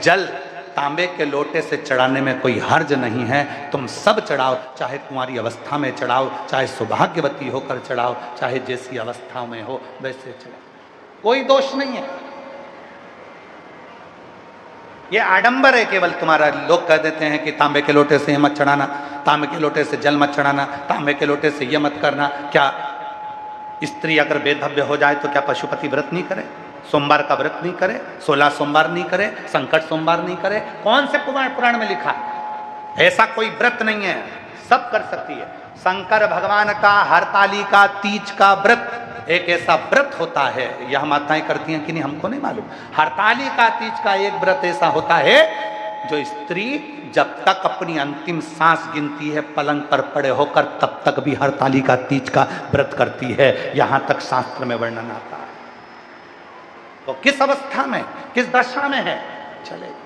जल तांबे के लोटे से चढ़ाने में कोई हर्ज नहीं है। तुम सब चढ़ाओ, चाहे कुंवारी अवस्था में चढ़ाओ, चाहे सौभाग्यवती होकर चढ़ाओ, चाहे जैसी अवस्था में हो वैसे चढ़ाओ, कोई दोष नहीं है। ये आडंबर है केवल तुम्हारा। लोग कह देते हैं कि तांबे के लोटे से ये मत चढ़ाना, तांबे के लोटे से जल मत चढ़ाना, तांबे के लोटे से ये मत करना। क्या स्त्री अगर बेधव्य हो जाए तो क्या पशुपति व्रत नहीं करे? सोमवार का व्रत नहीं करे? 16 सोमवार नहीं करे? संकट सोमवार नहीं करे? कौन से पुराण में लिखा? ऐसा कोई व्रत नहीं है, सब कर सकती है। शंकर भगवान का हरतालिका तीज का व्रत एक ऐसा व्रत होता है, यह माताएं करती हैं कि नहीं हमको नहीं मालूम। हरतालिका तीज का एक व्रत ऐसा होता है जो स्त्री जब तक अपनी अंतिम सांस गिनती है पलंग पर पड़े होकर, तब तक भी हरतालिका तीज का व्रत करती है। यहां तक शास्त्र में वर्णन आता है। तो किस अवस्था में, किस दशा में है, चले।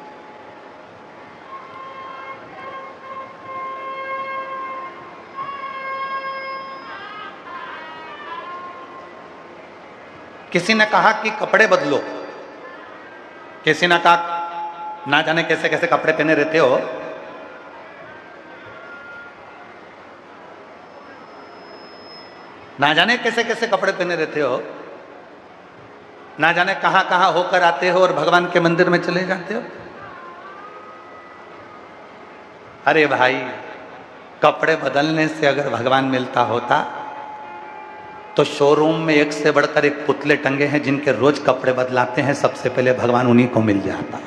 किसी ने कहा कि कपड़े बदलो, किसी ने कहा ना जाने कैसे कैसे कपड़े पहने रहते हो। ना जाने कैसे कैसे कपड़े पहने रहते हो, ना जाने कहां कहां होकर आते हो और भगवान के मंदिर में चले जाते हो। अरे भाई, कपड़े बदलने से अगर भगवान मिलता होता तो शोरूम में एक से बढ़कर एक पुतले टंगे हैं जिनके रोज कपड़े बदलाते हैं, सबसे पहले भगवान उन्हीं को मिल जाता।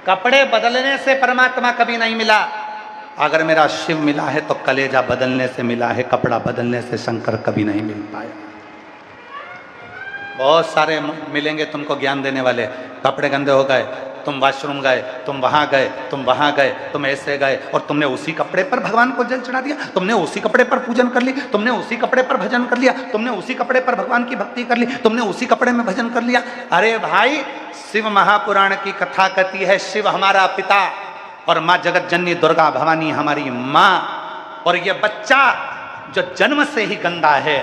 कपड़े बदलने से परमात्मा कभी नहीं मिला। अगर मेरा शिव मिला है तो कलेजा बदलने से मिला है, कपड़ा बदलने से शंकर कभी नहीं मिल पाया। बहुत सारे मिलेंगे तुमको ज्ञान देने वाले, कपड़े गंदे हो गए, तुम वॉशरूम गए, तुम वहां गए, तुम वहां गए, तुम ऐसे गए और तुमने उसी कपड़े पर भगवान को जल चढ़ा दिया, तुमने उसी कपड़े पर पूजन कर ली, तुमने उसी कपड़े पर भजन कर लिया, तुमने उसी कपड़े पर भगवान की भक्ति कर ली, तुमने उसी कपड़े में भजन कर लिया। अरे भाई, शिव महापुराण की कथा कहती है शिव हमारा पिता और माँ जगत जननी दुर्गा भवानी हमारी माँ। और ये बच्चा जो जन्म से ही गंदा है,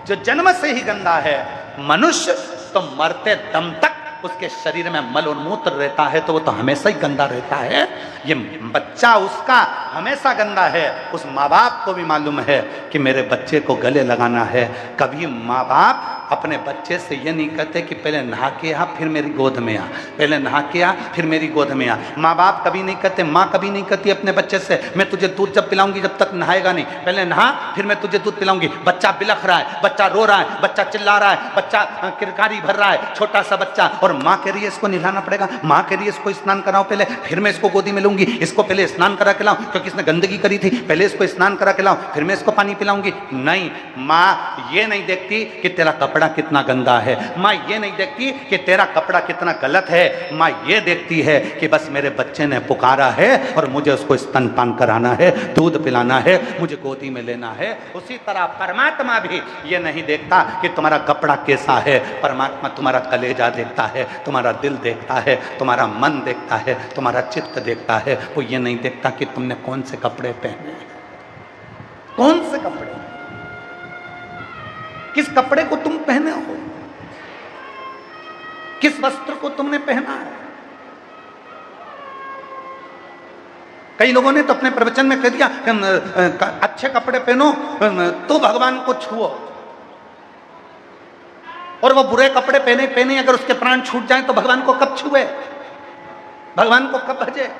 जो जन्म से ही गंदा है, मनुष्य तो मरते दम तक उसके शरीर में मल और मूत्र रहता है तो वो तो हमेशा ही गंदा रहता है। ये बच्चा उसका हमेशा गंदा है। उस माँ बाप को भी मालूम है कि मेरे बच्चे को गले लगाना है। कभी माँ बाप अपने बच्चे से ये नहीं कहते कि पहले नहा के आ फिर मेरी गोद में आ, पहले नहा के आ फिर मेरी गोद में आ। माँ बाप कभी नहीं कहते, माँ कभी नहीं कहती अपने बच्चे से मैं तुझे दूध जब पिलाऊंगी जब तक नहाएगा नहीं, पहले नहा फिर मैं तुझे दूध पिलाऊंगी। बच्चा बिलख रहा है, बच्चा रो रहा है, बच्चा चिल्ला रहा है, बच्चा किरकारी भर रहा है, छोटा सा बच्चा, और माँ कह रही है इसको नहलाना पड़ेगा, माँ कह रही है इसको स्नान कराओ पहले, फिर मैं इसको गोदी में लूंगी, इसको पहले स्नान करा के लाऊं क्योंकि इसने गंदगी करी थी, पहले इसको स्नान करा के लाऊं फिर मैं इसको पानी पिलाऊंगी। नहीं, माँ ये नहीं देखती कि तेरा कपड़ा कितना गंदा है, माँ ये नहीं देखती कि तेरा कपड़ा कितना गलत है, माँ ये देखती है कि बस मेरे बच्चे ने पुकारा है और मुझे उसको स्तनपान कराना है, दूध पिलाना है, मुझे गोदी में लेना है। उसी तरह परमात्मा भी ये नहीं देखता कि तुम्हारा कपड़ा कैसा है, परमात्मा तुम्हारा कलेजा देखता है, तुम्हारा दिल देखता है, तुम्हारा मन देखता है, तुम्हारा चित्त देखता है। वो ये नहीं देखता कि तुमने कौन से कपड़े पहने, कौन से कपड़े, किस कपड़े को तुम पहने हो, किस वस्त्र को तुमने पहना है। कई लोगों ने तो अपने प्रवचन में कह दिया अच्छे कपड़े पहनो तो भगवान को छुओ, और वो बुरे कपड़े पहने पहने अगर उसके प्राण छूट जाएं तो भगवान को कब छुए, भगवान को कब भजे।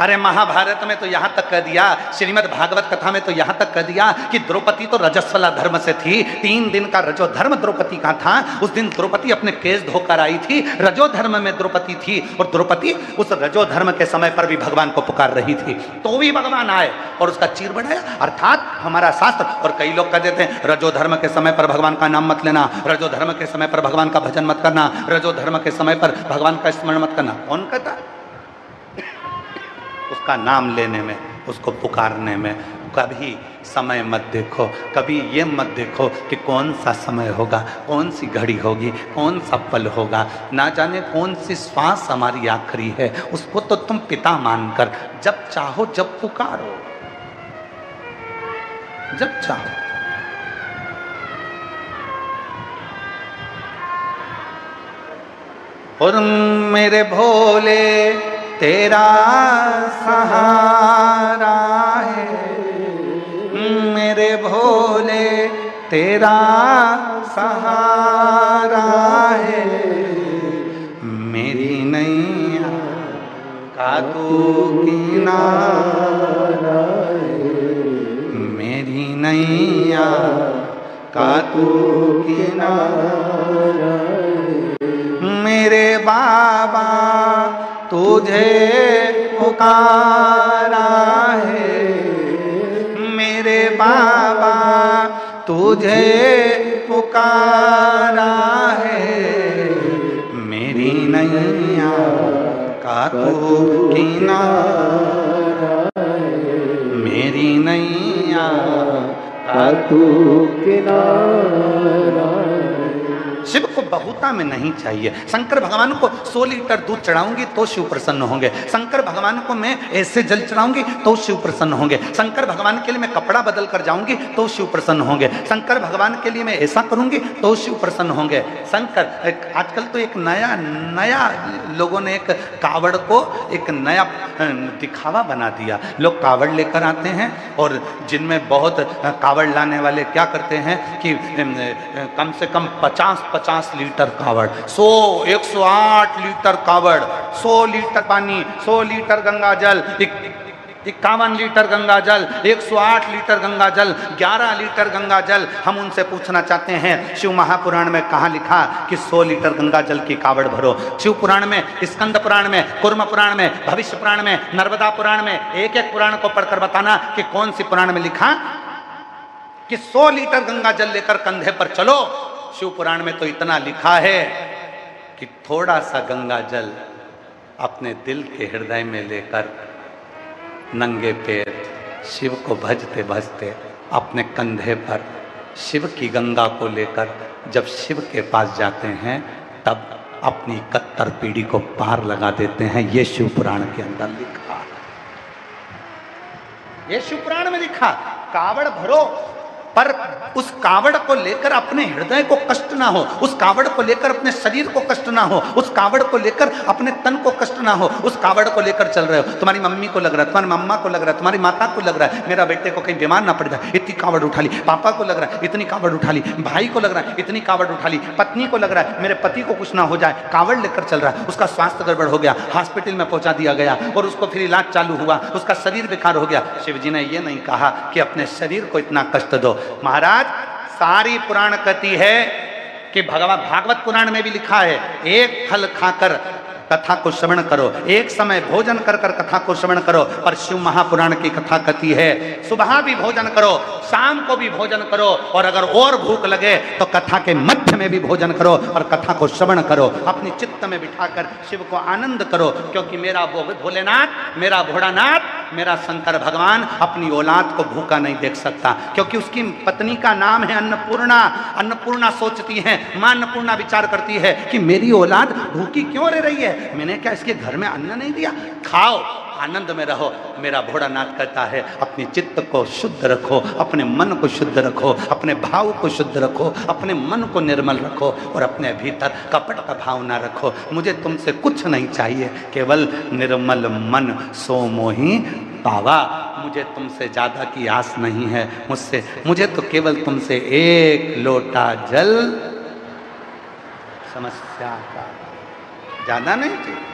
अरे महाभारत में तो यहां तक कह दिया, श्रीमद् भागवत कथा में तो यहां तक कह दिया कि द्रौपदी तो रजस्वला धर्म से थी, 3 दिन का रजो धर्म द्रौपदी का था। उस दिन द्रौपदी अपने केस धोकर आई थी, रजो धर्म में द्रौपदी थी, और द्रौपदी उस रजो धर्म के समय पर भी भगवान को पुकार रही थी, तो भी भगवान आए और उसका चीर बढ़ाया। अर्थात हमारा शास्त्र, और कई लोग कह देते हैं रजो धर्म के समय पर भगवान का नाम मत लेना, रजो धर्म के समय पर भगवान का भजन मत करना, रजो धर्म के समय पर भगवान का स्मरण मत करना। कौन कहता? उसका नाम लेने में, उसको पुकारने में कभी समय मत देखो, कभी ये मत देखो कि कौन सा समय होगा, कौन सी घड़ी होगी, कौन सा पल होगा, ना जाने कौन सी श्वास हमारी आखिरी है। उसको तो तुम पिता मानकर जब चाहो जब पुकारो, जब चाहो। और मेरे भोले तेरा सहारा है, मेरे भोले तेरा सहारा है, मेरी नैया का तू किनारा है, मेरी नैया का तू किनारा है, मेरे बाबा तुझे पुकारा है, मेरे बाबा तुझे पुकारा है, मेरी नैया का तू किनारा है, मेरी नैया का तू किनारा। शिव को बहुता में नहीं चाहिए। शंकर भगवान को 100 लीटर दूध चढ़ाऊंगी तो शिव प्रसन्न होंगे। शंकर भगवान को मैं ऐसे जल चढ़ाऊंगी तो शिव प्रसन्न होंगे। शंकर भगवान के लिए मैं कपड़ा बदल कर जाऊंगी तो शिव प्रसन्न होंगे। शंकर भगवान के लिए मैं ऐसा करूंगी तो शिव प्रसन्न होंगे। शंकर आजकल तो एक नया लोगों ने एक कावड़ को एक नया दिखावा बना दिया। लोग कावड़ लेकर आते हैं और जिनमें बहुत कावड़ लाने वाले क्या करते हैं कि कम से कम 50 लीटर कावड़, 108 लीटर कावड़, 100 लीटर पानी, 100 लीटर गंगा जल, 51 लीटर गंगा जल, 108 लीटर गंगा जल, 11 लीटर गंगा जल। हम उनसे पूछना चाहते हैं शिव महापुराण में कहाँ लिखा कि 100 लीटर गंगा जल की कावड़ भरो? शिव पुराण में, स्कंद पुराण में, कुर्म पुराण में, भविष्य पुराण में, नर्मदा पुराण में, एक एक पुराण को पढ़कर बताना कि कौन सी पुराण में लिखा कि 100 लीटर गंगा जल लेकर कंधे पर चलो। शिव पुराण में तो इतना लिखा है कि थोड़ा सा गंगा जल अपने दिल के हृदय में लेकर नंगे पैर शिव को भजते भजते अपने कंधे पर शिव की गंगा को लेकर जब शिव के पास जाते हैं तब अपनी 71 पीढ़ी को पार लगा देते हैं। ये शिव पुराण के अंदर लिखा, ये शिव पुराण में लिखा। कावड़ भरो पर उस कावड़ को लेकर अपने हृदय को कष्ट ना हो, उस कावड़ को लेकर अपने शरीर को कष्ट ना हो, उस कावड़ को लेकर अपने तन को कष्ट ना हो। उस कावड़ को लेकर चल रहे हो, तुम्हारी मम्मी को लग रहा है, तुम्हारी मम्मा को लग रहा है, तुम्हारी माता को लग रहा है मेरा बेटे को कहीं बीमार ना पड़ जाए, इतनी कावड़ उठा ली। पापा को लग रहा है इतनी कावड़ उठा ली, भाई को लग रहा है इतनी कावड़ उठा ली, पत्नी को लग रहा है मेरे पति को कुछ ना हो जाए, कावड़ लेकर चल रहा है। उसका स्वास्थ्य गड़बड़ हो गया, हॉस्पिटल में पहुंचा दिया गया और उसको फिर इलाज चालू हुआ, उसका शरीर बेकार हो गया। शिव जी ने ये नहीं कहा कि अपने शरीर को इतना कष्ट दो। महाराज सारी पुराण कहती है कि भागवत पुराण में भी लिखा है, एक फल खाकर कथा को श्रवण करो, एक समय भोजन कर कर कथा को श्रवण करो। पर शिव महापुराण की कथा कहती है सुबह भी भोजन करो, शाम को भी भोजन करो, और अगर और भूख लगे तो कथा के मध्य में भी भोजन करो और कथा को श्रवण करो। अपनी चित्त में बिठाकर शिव को आनंद करो, क्योंकि मेरा भोलेनाथ, मेरा भोलानाथ, मेरा शंकर भगवान अपनी औलाद को भूखा नहीं देख सकता, क्योंकि उसकी पत्नी का नाम है अन्नपूर्णा। अन्नपूर्णा सोचती है, मां अन्नपूर्णा विचार करती है कि मेरी औलाद भूखी क्यों रह रही है, मैंने क्या इसके घर में अन्न नहीं दिया, खाओ आनंद में रहो। मेरा भोलानाथ कहता है अपने चित्त को शुद्ध रखो, अपने मन को शुद्ध रखो, अपने भाव को शुद्ध रखो, अपने मन को निर्मल रखो और अपने भीतर कपट का भाव ना रखो। मुझे तुमसे कुछ नहीं चाहिए, केवल निर्मल मन सो मोहि पावा। मुझे तुमसे ज्यादा की आस नहीं है, मुझे तो केवल तुमसे एक लोटा जल समस्या का, ज्यादा नहीं चाहिए।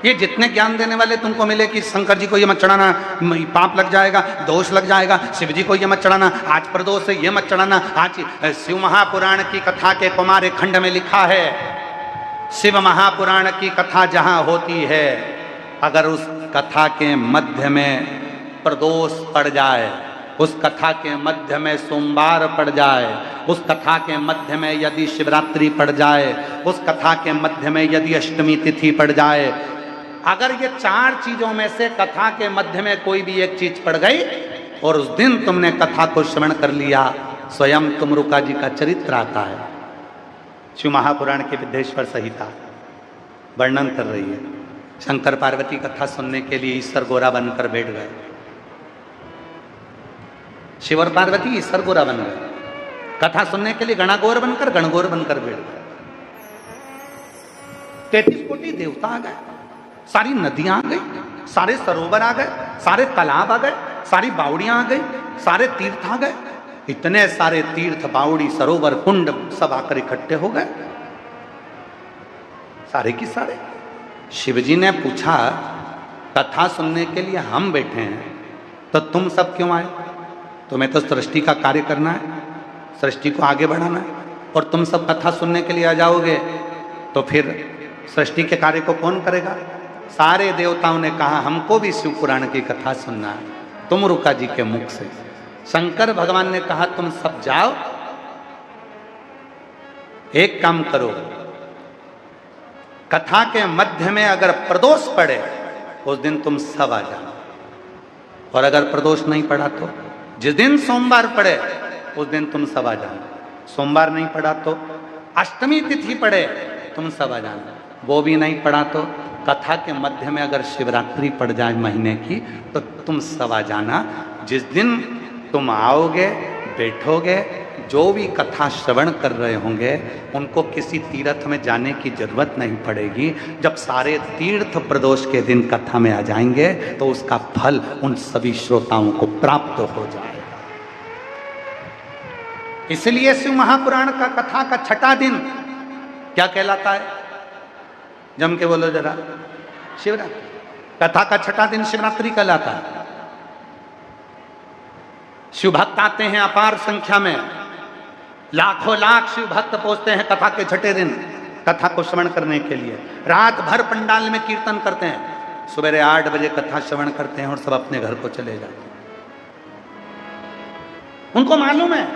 ये जितने ज्ञान देने वाले तुमको मिले कि शंकर जी को ये मत चढ़ाना, पाप लग जाएगा, दोष लग जाएगा, शिव जी को ये मत चढ़ाना, आज प्रदोष है ये मत चढ़ाना। आज शिव महापुराण की कथा के कुमार खंड में लिखा है, शिव महापुराण की कथा जहां होती है, अगर उस कथा के मध्य में प्रदोष पड़ जाए, उस कथा के मध्य में सोमवार पड़ जाए, उस कथा के मध्य में यदि शिवरात्रि पड़ जाए, उस कथा के मध्य में यदि अष्टमी तिथि पड़ जाए, अगर ये 4 चीजों में से कथा के मध्य में कोई भी एक चीज पड़ गई और उस दिन तुमने कथा को श्रवण कर लिया, स्वयं तुमरुका जी का चरित्र आता है, शिव महापुराण के विद्येश्वर संहिता वर्णन कर रही है। शंकर पार्वती कथा सुनने के लिए ईश्वर गोरा बनकर बैठ गए। शिव और पार्वती ईश्वर गोरा बन गए, कथा सुनने के लिए गणगौर बनकर बैठ गए। 33 कोटि देवता आ गए, सारी नदियां आ गई, सारे सरोवर आ गए, सारे तालाब आ गए, सारी बावड़ियां आ गई, सारे तीर्थ आ गए। इतने सारे तीर्थ, बावड़ी, सरोवर, कुंड सब आकर इकट्ठे हो गए, सारे की सारे। शिवजी ने पूछा, कथा सुनने के लिए हम बैठे हैं तो तुम सब क्यों आए? तुम्हें तो सृष्टि का कार्य करना है, सृष्टि को आगे बढ़ाना है, और तुम सब कथा सुनने के लिए आ जाओगे तो फिर सृष्टि के कार्य को कौन करेगा? सारे देवताओं ने कहा हमको भी शिव पुराण की कथा सुनना है, तुम रुका जी के मुख से। शंकर भगवान ने कहा तुम सब जाओ, एक काम करो, कथा के मध्य में अगर प्रदोष पड़े उस दिन तुम सब आ जाओ, और अगर प्रदोष नहीं पड़ा तो जिस दिन सोमवार पड़े उस दिन तुम सब आ जाना। सोमवार नहीं पड़ा तो अष्टमी तिथि पड़े तुम सब आ जाना, वो भी नहीं पड़ा तो कथा के मध्य में अगर शिवरात्रि पड़ जाए महीने की तो तुम सब आ जाना। जिस दिन तुम आओगे, बैठोगे, जो भी कथा श्रवण कर रहे होंगे उनको किसी तीर्थ में जाने की जरूरत नहीं पड़ेगी। जब सारे तीर्थ प्रदोष के दिन कथा में आ जाएंगे तो उसका फल उन सभी श्रोताओं को प्राप्त हो जाएगा। इसलिए शिव महापुराण का कथा का छठा दिन क्या कहलाता है? जम के बोलो जरा। शिवरात्रि। कथा का छठा दिन शिवरात्रि कहलाता है। शिव भक्त आते हैं अपार संख्या में, लाखों लाख शिव भक्त पहुंचते हैं कथा के छठे दिन कथा को श्रवण करने के लिए। रात भर पंडाल में कीर्तन करते हैं, सुबह 8 बजे कथा श्रवण करते हैं और सब अपने घर को चले जाते हैं। उनको मालूम है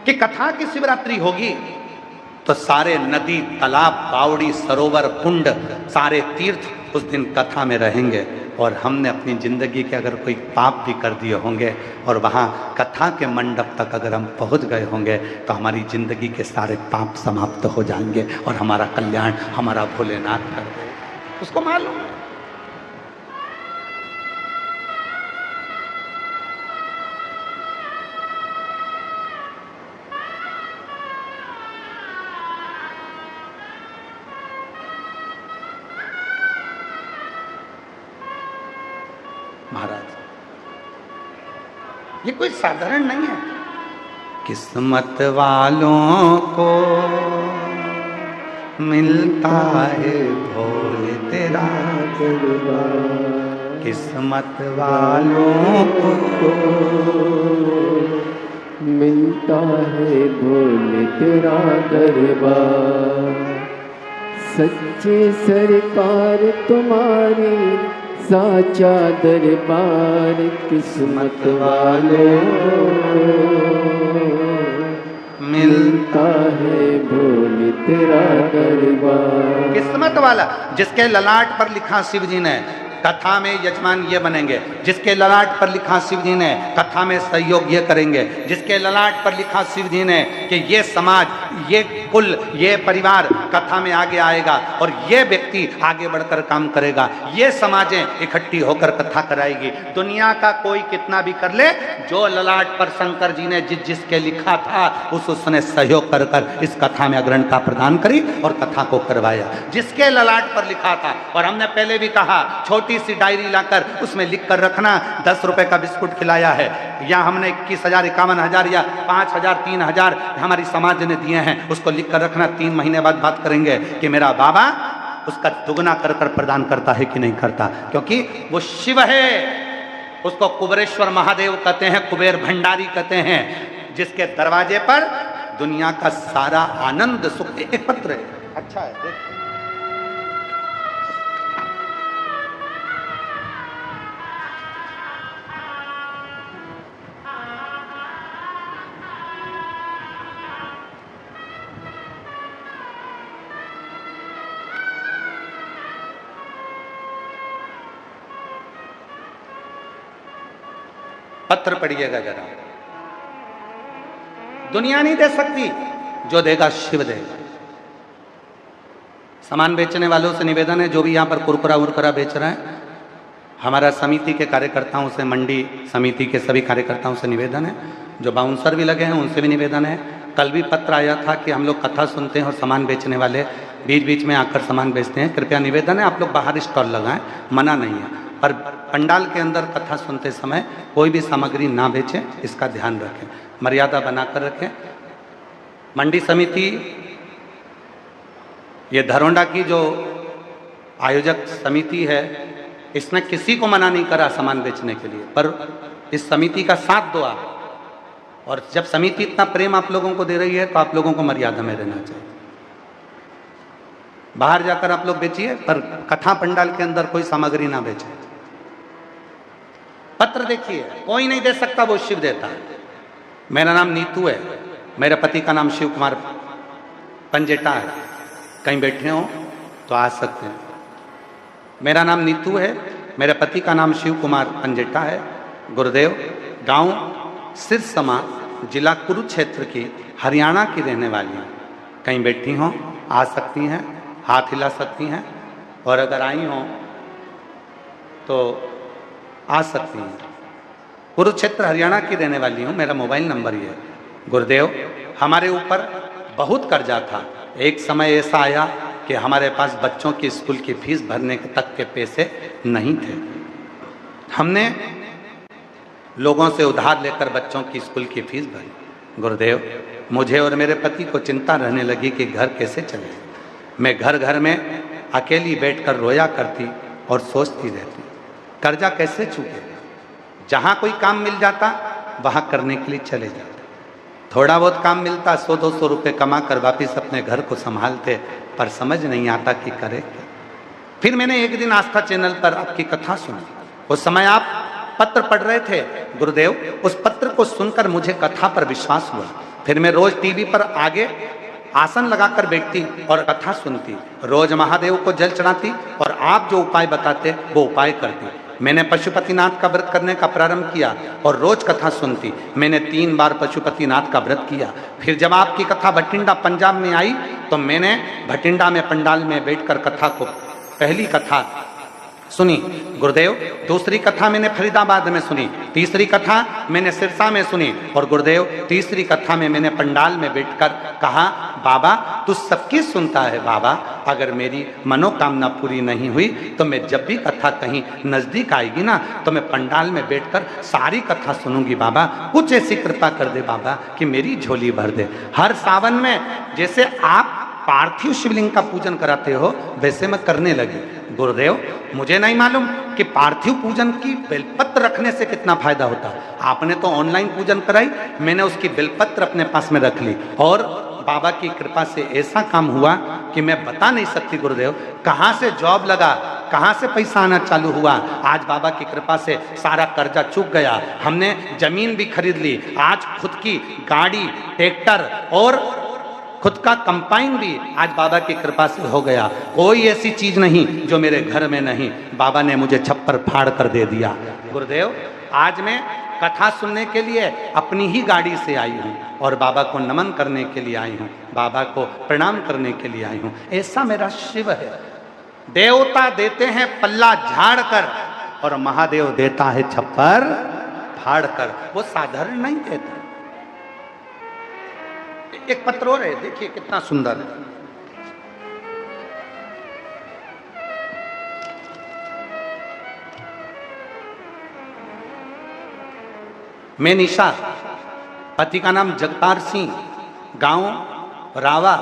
कि कथा की शिवरात्रि होगी तो सारे नदी, तालाब, बावड़ी, सरोवर, कुंड, सारे तीर्थ उस दिन कथा में रहेंगे। और हमने अपनी जिंदगी के अगर कोई पाप भी कर दिए होंगे और वहाँ कथा के मंडप तक अगर हम पहुँच गए होंगे तो हमारी जिंदगी के सारे पाप समाप्त हो जाएंगे और हमारा कल्याण हमारा भोलेनाथ कर देगा। उसको मालूम है। महाराज ये कोई साधारण नहीं है। किस्मत वालों को मिलता है भोले तेरा दरबार, किस्मत वालों को मिलता है भोले तेरा दरबार। सच्ची सरकार तुम्हारी साचा दरबार, किस्मत वालों मिलता है भोले तेरा दरबार। किस्मत वाला जिसके ललाट पर लिखा शिव जी ने कथा में यजमान ये बनेंगे, जिसके ललाट पर लिखा शिव जी ने कथा में सहयोग ये करेंगे, जिसके ललाट पर लिखा शिव जी ने कि ये समाज, ये कुल, ये परिवार कथा में आगे आएगा और ये व्यक्ति आगे बढ़कर काम करेगा, ये समाजें इकट्ठी होकर कथा कराएगी। दुनिया का कोई कितना भी कर ले, जो ललाट पर शंकर जी ने जिसके लिखा था उसने सहयोग कर कर इस कथा में अग्रणता प्रदान करी और कथा को करवाया। जिसके ललाट पर लिखा था, और हमने पहले भी कहा छोटी सी डायरी लाकर उसमें लिख कर रखना, 10 रुपए का बिस्कुट खिलाया है, या हमने 21,000, 51,000 या 5,000, 3,000 हमारी समाज ने दिए हैं, उसको लिख कर रखना। 3 महीने बाद बात करेंगे कि मेरा बाबा उसका दुगना कर कर प्रदान करता है कि नहीं करता, क्योंकि वो शिव है। उसको कुबेरेश्वर महादेव कहते हैं, कुबेर भंडारी कहते हैं, जिसके दरवाजे पर दुनिया का सारा आनंद सुख। एक पत्र है, अच्छा है, देख। पत्र पढ़िएगा जरा। दुनिया नहीं दे सकती, जो देगा शिव देगा। सामान बेचने वालों से निवेदन है, जो भी यहाँ पर कुरकुरा उरकुरा बेच रहे हैं, हमारा समिति के कार्यकर्ताओं से, मंडी समिति के सभी कार्यकर्ताओं से निवेदन है, जो बाउंसर भी लगे हैं उनसे भी निवेदन है। कल भी पत्र आया था कि हम लोग कथा सुनते हैं और सामान बेचने वाले बीच बीच में आकर सामान बेचते हैं, कृपया निवेदन है आप लोग बाहर स्टॉल लगाएं, मना नहीं है, पर पंडाल के अंदर कथा सुनते समय कोई भी सामग्री ना बेचें, इसका ध्यान रखें, मर्यादा बनाकर रखें। मंडी समिति, ये धरोंडा की जो आयोजक समिति है, इसने किसी को मना नहीं करा सामान बेचने के लिए, पर इस समिति का साथ दो आप। और जब समिति इतना प्रेम आप लोगों को दे रही है तो आप लोगों को मर्यादा में रहना चाहिए। बाहर जाकर आप लोग बेचिए, पर कथा पंडाल के अंदर कोई सामग्री ना बेचे। पत्र देखिए, कोई नहीं दे सकता, वो शिव देता है। मेरा नाम नीतू है, मेरे पति का नाम शिव कुमार पंजेटा है, कहीं बैठे हो तो आ सकते हैं। मेरा नाम नीतू है, मेरे पति का नाम शिव कुमार पंजेटा है, गुरुदेव, गांव सिरसमा, जिला कुरुक्षेत्र की, हरियाणा की रहने वाली हैं। कहीं बैठी हों आ सकती हैं, हाथ हिला सकती हैं, और अगर आई हों तो आ सकती हैं। कुरुक्षेत्र हरियाणा की रहने वाली हूँ, मेरा मोबाइल नंबर ये है। गुरुदेव, हमारे ऊपर बहुत कर्जा था, एक समय ऐसा आया कि हमारे पास बच्चों की स्कूल की फीस भरने तक के पैसे नहीं थे। हमने लोगों से उधार लेकर बच्चों की स्कूल की फीस भरी। गुरुदेव, मुझे और मेरे पति को चिंता रहने लगी कि घर कैसे चले। मैं घर घर में अकेली बैठकर रोया करती और सोचती रहती, कर्जा कैसे चूके। जहाँ कोई काम मिल जाता वहाँ करने के लिए चले जाते, थोड़ा बहुत काम मिलता 100-200 रुपये कमा कर वापिस अपने घर को संभालते, पर समझ नहीं आता कि करे क्या। फिर मैंने एक दिन आस्था चैनल पर आपकी कथा सुनी, उस समय आप पत्र पढ़ रहे थे। गुरुदेव, उस पत्र को सुनकर मुझे कथा पर विश्वास हुआ। फिर मैं रोज टीवी पर आगे आसन लगाकर बैठती और कथा सुनती, रोज महादेव को जल चढ़ाती और आप जो उपाय बताते वो उपाय करती। मैंने पशुपतिनाथ का व्रत करने का प्रारंभ किया और रोज कथा सुनती। मैंने 3 बार पशुपतिनाथ का व्रत किया। फिर जब आपकी कथा भटिंडा पंजाब में आई तो मैंने भटिंडा में पंडाल में बैठकर कथा को, पहली कथा सुनी। गुरुदेव, दूसरी कथा मैंने फरीदाबाद में सुनी, तीसरी कथा मैंने सिरसा में सुनी, और गुरुदेव तीसरी कथा में मैंने पंडाल में बैठकर कहा, बाबा तू सबकी सुनता है बाबा, अगर मेरी मनोकामना पूरी नहीं हुई तो मैं जब भी कथा कहीं नजदीक आएगी ना तो मैं पंडाल में बैठकर सारी कथा सुनूंगी बाबा, कुछ ऐसी कृपा कर दे बाबा कि मेरी झोली भर दे। हर सावन में जैसे आप पार्थिव शिवलिंग का पूजन कराते हो वैसे मैं करने लगी। गुरुदेव, मुझे नहीं मालूम कि पार्थिव पूजन की बेलपत्र रखने से कितना फायदा होता। आपने तो ऑनलाइन पूजन कराई, मैंने उसकी बेलपत्र अपने पास में रख ली और बाबा की कृपा से ऐसा काम हुआ कि मैं बता नहीं सकती। गुरुदेव, कहाँ से जॉब लगा, कहाँ से पैसा आना चालू हुआ। आज बाबा की कृपा से सारा कर्जा चूक गया, हमने जमीन भी खरीद ली, आज खुद की गाड़ी, ट्रैक्टर और खुद का कंपाइन भी आज बाबा की कृपा से हो गया। कोई ऐसी चीज नहीं जो मेरे घर में नहीं, बाबा ने मुझे छप्पर फाड़ कर दे दिया। गुरुदेव, आज मैं कथा सुनने के लिए अपनी ही गाड़ी से आई हूँ और बाबा को नमन करने के लिए आई हूँ, बाबा को प्रणाम करने के लिए आई हूँ। ऐसा मेरा शिव है। देवता देते हैं पल्ला झाड़ कर और महादेव देता है छप्पर फाड़ कर, वो साधारण नहीं देता। एक पत्र और है, देखिए कितना सुंदर है। मैं निशा, पति का नाम जगतार सिंह, गांव रावा,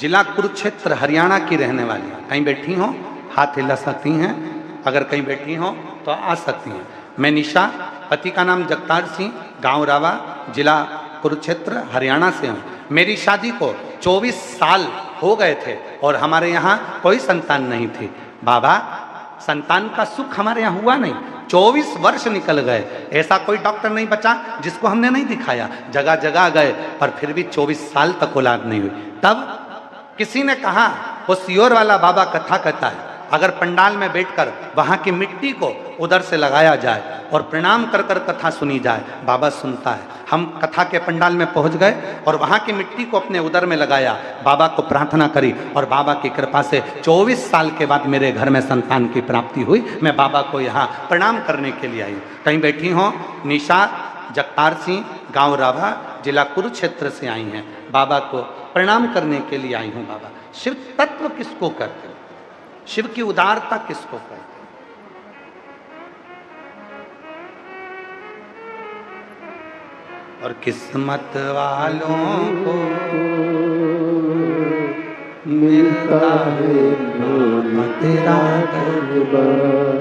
जिला कुरुक्षेत्र, हरियाणा की रहने वाली है। कहीं बैठी हो हाथ हिला सकती हैं, अगर कहीं बैठी हो तो आ सकती हैं। मैं निशा, पति का नाम जगतार सिंह, गांव रावा, जिला कुरुक्षेत्र, हरियाणा से हूँ। मेरी शादी को 24 साल हो गए थे और हमारे यहाँ कोई संतान नहीं थी। बाबा, संतान का सुख हमारे यहाँ हुआ नहीं, 24 वर्ष निकल गए, ऐसा कोई डॉक्टर नहीं बचा जिसको हमने नहीं दिखाया, जगह जगह गए पर फिर भी 24 साल तक औलाद नहीं हुई। तब किसी ने कहा, वो सियोर वाला बाबा कथा कहता है, अगर पंडाल में बैठकर वहाँ की मिट्टी को उधर से लगाया जाए और प्रणाम कर कर कथा सुनी जाए। बाबा सुनता है। हम कथा के पंडाल में पहुंच गए और वहां की मिट्टी को अपने उदर में लगाया, बाबा को प्रार्थना करी और बाबा की कृपा से 24 साल के बाद मेरे घर में संतान की प्राप्ति हुई। मैं बाबा को यहाँ प्रणाम करने के लिए आई। कहीं बैठी हो निशा जगतार सिंह, गांव राभा, जिला कुरुक्षेत्र से आई हैं। बाबा को प्रणाम करने के लिए आई हूँ। बाबा, शिव तत्व किसको कहते हैं? शिव की उदारता किसको कहते हैं? और किस्मत वालों को मिलता है भोले तेरा दरबार,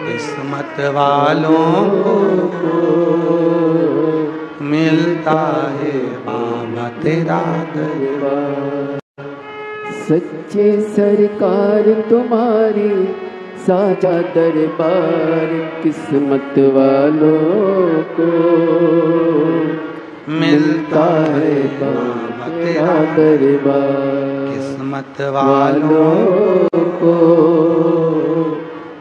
किस्मत वालों को मिलता है बाबा तेरा दरबार। सच्चे सरकार तुम्हारी साचा दरबार, किस्मत वालों को मिलता है बाबा तेरा दरबार, किस्मत वालों को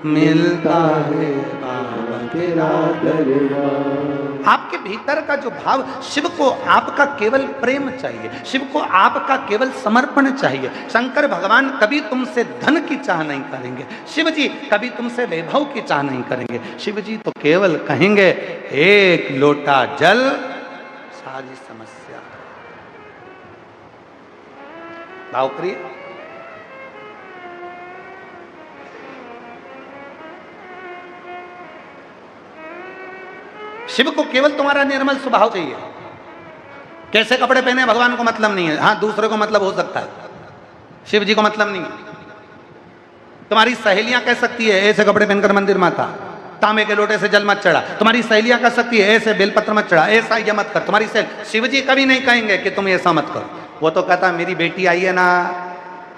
मिलता है बाबा तेरा दरबार। आपके भीतर का जो भाव, शिव को आपका केवल प्रेम चाहिए, शिव को आपका केवल समर्पण चाहिए। शंकर भगवान कभी तुमसे धन की चाह नहीं करेंगे, शिव जी कभी तुमसे वैभव की चाह नहीं करेंगे। शिव जी तो केवल कहेंगे एक लोटा जल सारी समस्या। भावप्रिय, शिव को केवल तुम्हारा निर्मल स्वभाव चाहिए। कैसे कपड़े पहने भगवान को मतलब नहीं है, हाँ दूसरे को मतलब हो सकता है, शिव जी को मतलब नहीं है। तुम्हारी सहेलियां कह सकती है ऐसे कपड़े पहनकर मंदिर में आता, तांबे के लोटे से जल मत चढ़ा। तुम्हारी सहेलियां कह सकती है ऐसे बेलपत्र मत चढ़ा, ऐसा ये मत कर। तुम्हारी सहेली, शिव जी कभी नहीं कहेंगे कि तुम ऐसा मत करो। वो तो कहता मेरी बेटी आई है ना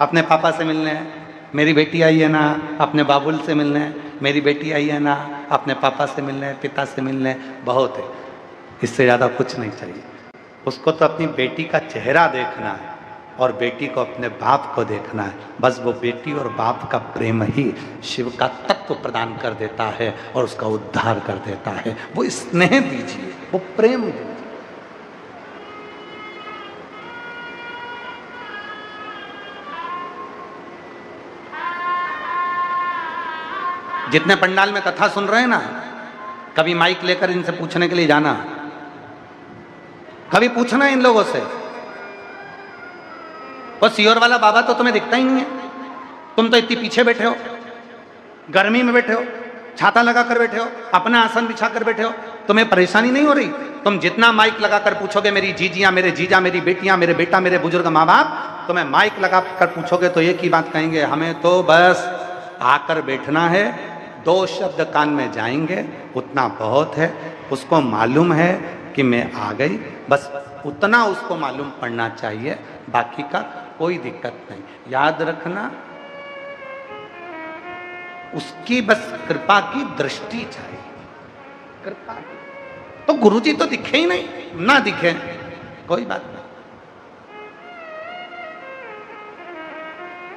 अपने पापा से मिलने, मेरी बेटी आई है ना अपने बाबुल से मिलने, मेरी बेटी आई है ना अपने पापा से मिलने, पिता से मिलने, बहुत है, इससे ज़्यादा कुछ नहीं चाहिए। उसको तो अपनी बेटी का चेहरा देखना है और बेटी को अपने बाप को देखना है। बस वो बेटी और बाप का प्रेम ही शिव का तत्व प्रदान कर देता है और उसका उद्धार कर देता है। वो स्नेह दीजिए, वो प्रेम दीजिए। जितने पंडाल में कथा सुन रहे हैं ना, कभी माइक लेकर इनसे पूछने के लिए जाना, कभी पूछना इन लोगों से, वो सियोर वाला बाबा तो तुम्हें दिखता ही नहीं है, तुम तो इतनी पीछे बैठे हो, गर्मी में बैठे हो, छाता लगा कर बैठे हो, अपना आसन बिछा कर बैठे हो, तुम्हें परेशानी नहीं हो रही? तुम जितना माइक लगा कर पूछोगे मेरी जीजियां, मेरे जीजा, मेरी बेटियां, मेरे बेटा, मेरे बुजुर्ग माँ बाप, तुम्हें माइक लगा कर पूछोगे तो एक ही बात कहेंगे, हमें तो बस आकर बैठना है, 2 शब्द कान में जाएंगे, उतना बहुत है। उसको मालूम है कि मैं आ गई, बस उतना उसको मालूम पड़ना चाहिए, बाकी का कोई दिक्कत नहीं। याद रखना, उसकी बस कृपा की दृष्टि चाहिए, कृपा की। तो गुरुजी तो दिखे ही नहीं, ना दिखे कोई बात नहीं,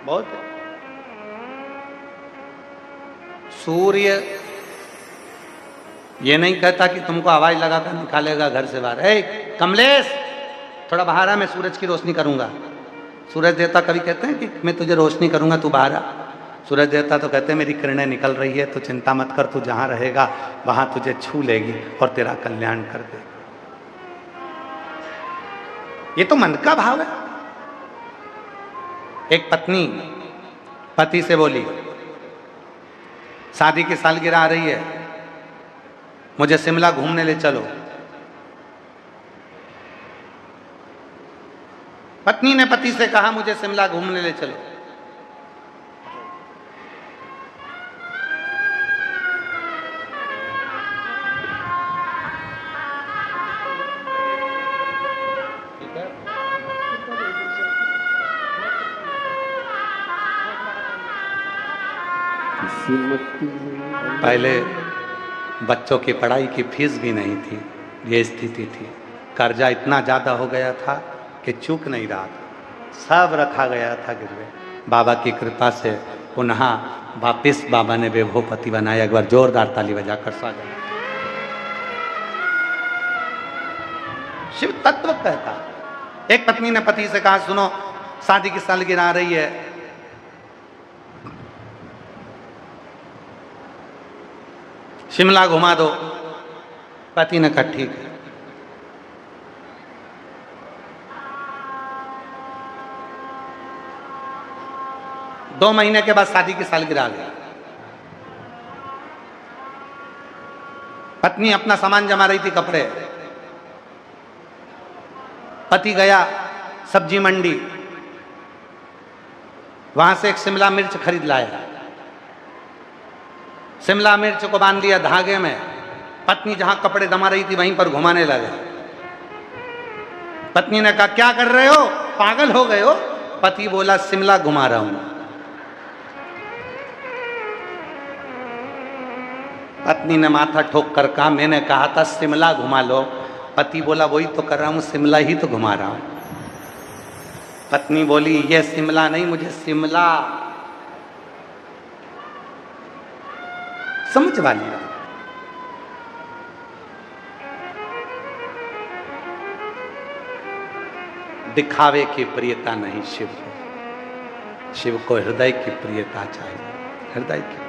बहुत है। सूर्य ये नहीं कहता कि तुमको आवाज लगाकर निकालेगा घर से बाहर, ए कमलेश थोड़ा बाहर आ, मैं सूरज की रोशनी करूंगा। सूरज देवता कभी कहते हैं कि मैं तुझे रोशनी करूंगा, तू बाहर आ। सूरज देवता तो कहते हैं मेरी किरणें निकल रही है, तो चिंता मत कर, तू जहां रहेगा वहां तुझे छू लेगी और तेरा कल्याण कर देगी। ये तो मन का भाव है। एक पत्नी पति से बोली, शादी की सालगिरह आ रही है, मुझे शिमला घूमने ले चलो। पत्नी ने पति से कहा मुझे शिमला घूमने ले चलो। पहले बच्चों की पढ़ाई की फीस भी नहीं थी, ये स्थिति थी। कर्जा इतना ज़्यादा हो गया था कि चूक नहीं रहा था, सब रखा गया था गिरवे। बाबा की कृपा से पुनः वापिस बाबा ने वैभवपति बनाया। एक बार जोरदार ताली बजाकर स्वागत। शिव तत्व कहता। एक पत्नी ने पति से कहा, सुनो शादी की सालगिरह आ रही है, शिमला घुमा दो। पति ने कहा ठीक है। दो महीने के बाद शादी की सालगिरह आ गई। पत्नी अपना सामान जमा रही थी, कपड़े। पति गया सब्जी मंडी, वहां से एक शिमला मिर्च खरीद लाया। शिमला मिर्च को बांध दिया धागे में। पत्नी जहां कपड़े जमा रही थी वहीं पर घुमाने लगे। पत्नी ने कहा, क्या कर रहे हो, पागल हो गए हो? पति बोला, शिमला घुमा रहा हूं। पत्नी ने माथा ठोक कर कहा, मैंने कहा था शिमला घुमा लो। पति बोला, वही तो कर रहा हूं, शिमला ही तो घुमा रहा हूं। पत्नी बोली, ये शिमला नहीं, मुझे शिमला समझ वाली। दिखावे की प्रियता नहीं शिव को। शिव को हृदय की प्रियता चाहिए, हृदय की।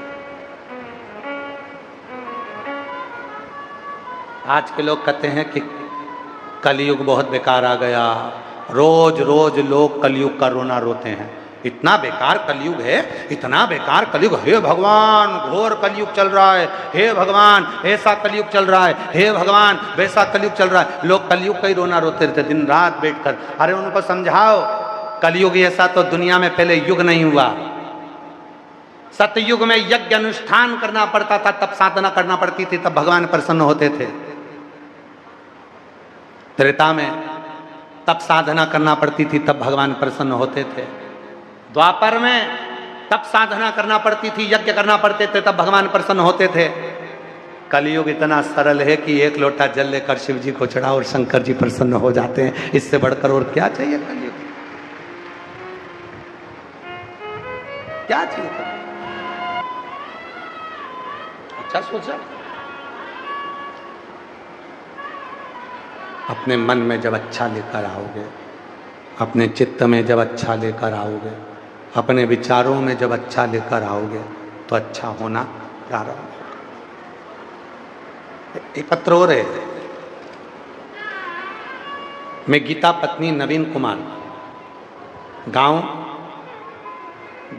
आज के लोग कहते हैं कि कलयुग बहुत बेकार आ गया, रोज रोज लोग कलयुग का रोना रोते हैं। इतना बेकार कलयुग है, इतना बेकार कलयुग। हे भगवान, घोर कलयुग चल रहा है। हे भगवान, ऐसा कलयुग चल रहा है। हे भगवान, वैसा कलयुग चल रहा है। लोग कलयुग का ही रोना रोते रहते दिन रात बैठकर। अरे उनको समझाओ, कलयुग ऐसा तो दुनिया में पहले युग नहीं हुआ। सतयुग में यज्ञ अनुष्ठान करना पड़ता था, तब साधना करना पड़ती थी, तब भगवान प्रसन्न होते थे। त्रेता में तब साधना करना पड़ती थी, तब भगवान प्रसन्न होते थे। द्वापर में तब साधना करना पड़ती थी, यज्ञ करना पड़ते थे, तब भगवान प्रसन्न होते थे। कलयुग इतना सरल है कि एक लोटा जल लेकर शिव जी को चढ़ाओ और शंकर जी प्रसन्न हो जाते हैं। इससे बढ़कर और क्या चाहिए कलयुग? क्या चाहिए? अच्छा सोचा। अपने मन में जब अच्छा लेकर आओगे, अपने चित्त में जब अच्छा लेकर आओगे, अपने विचारों में जब अच्छा लेकर आओगे, तो अच्छा होना प्रारंभ होगा। एक पत्र और है। मैं गीता पत्नी नवीन कुमार, गांव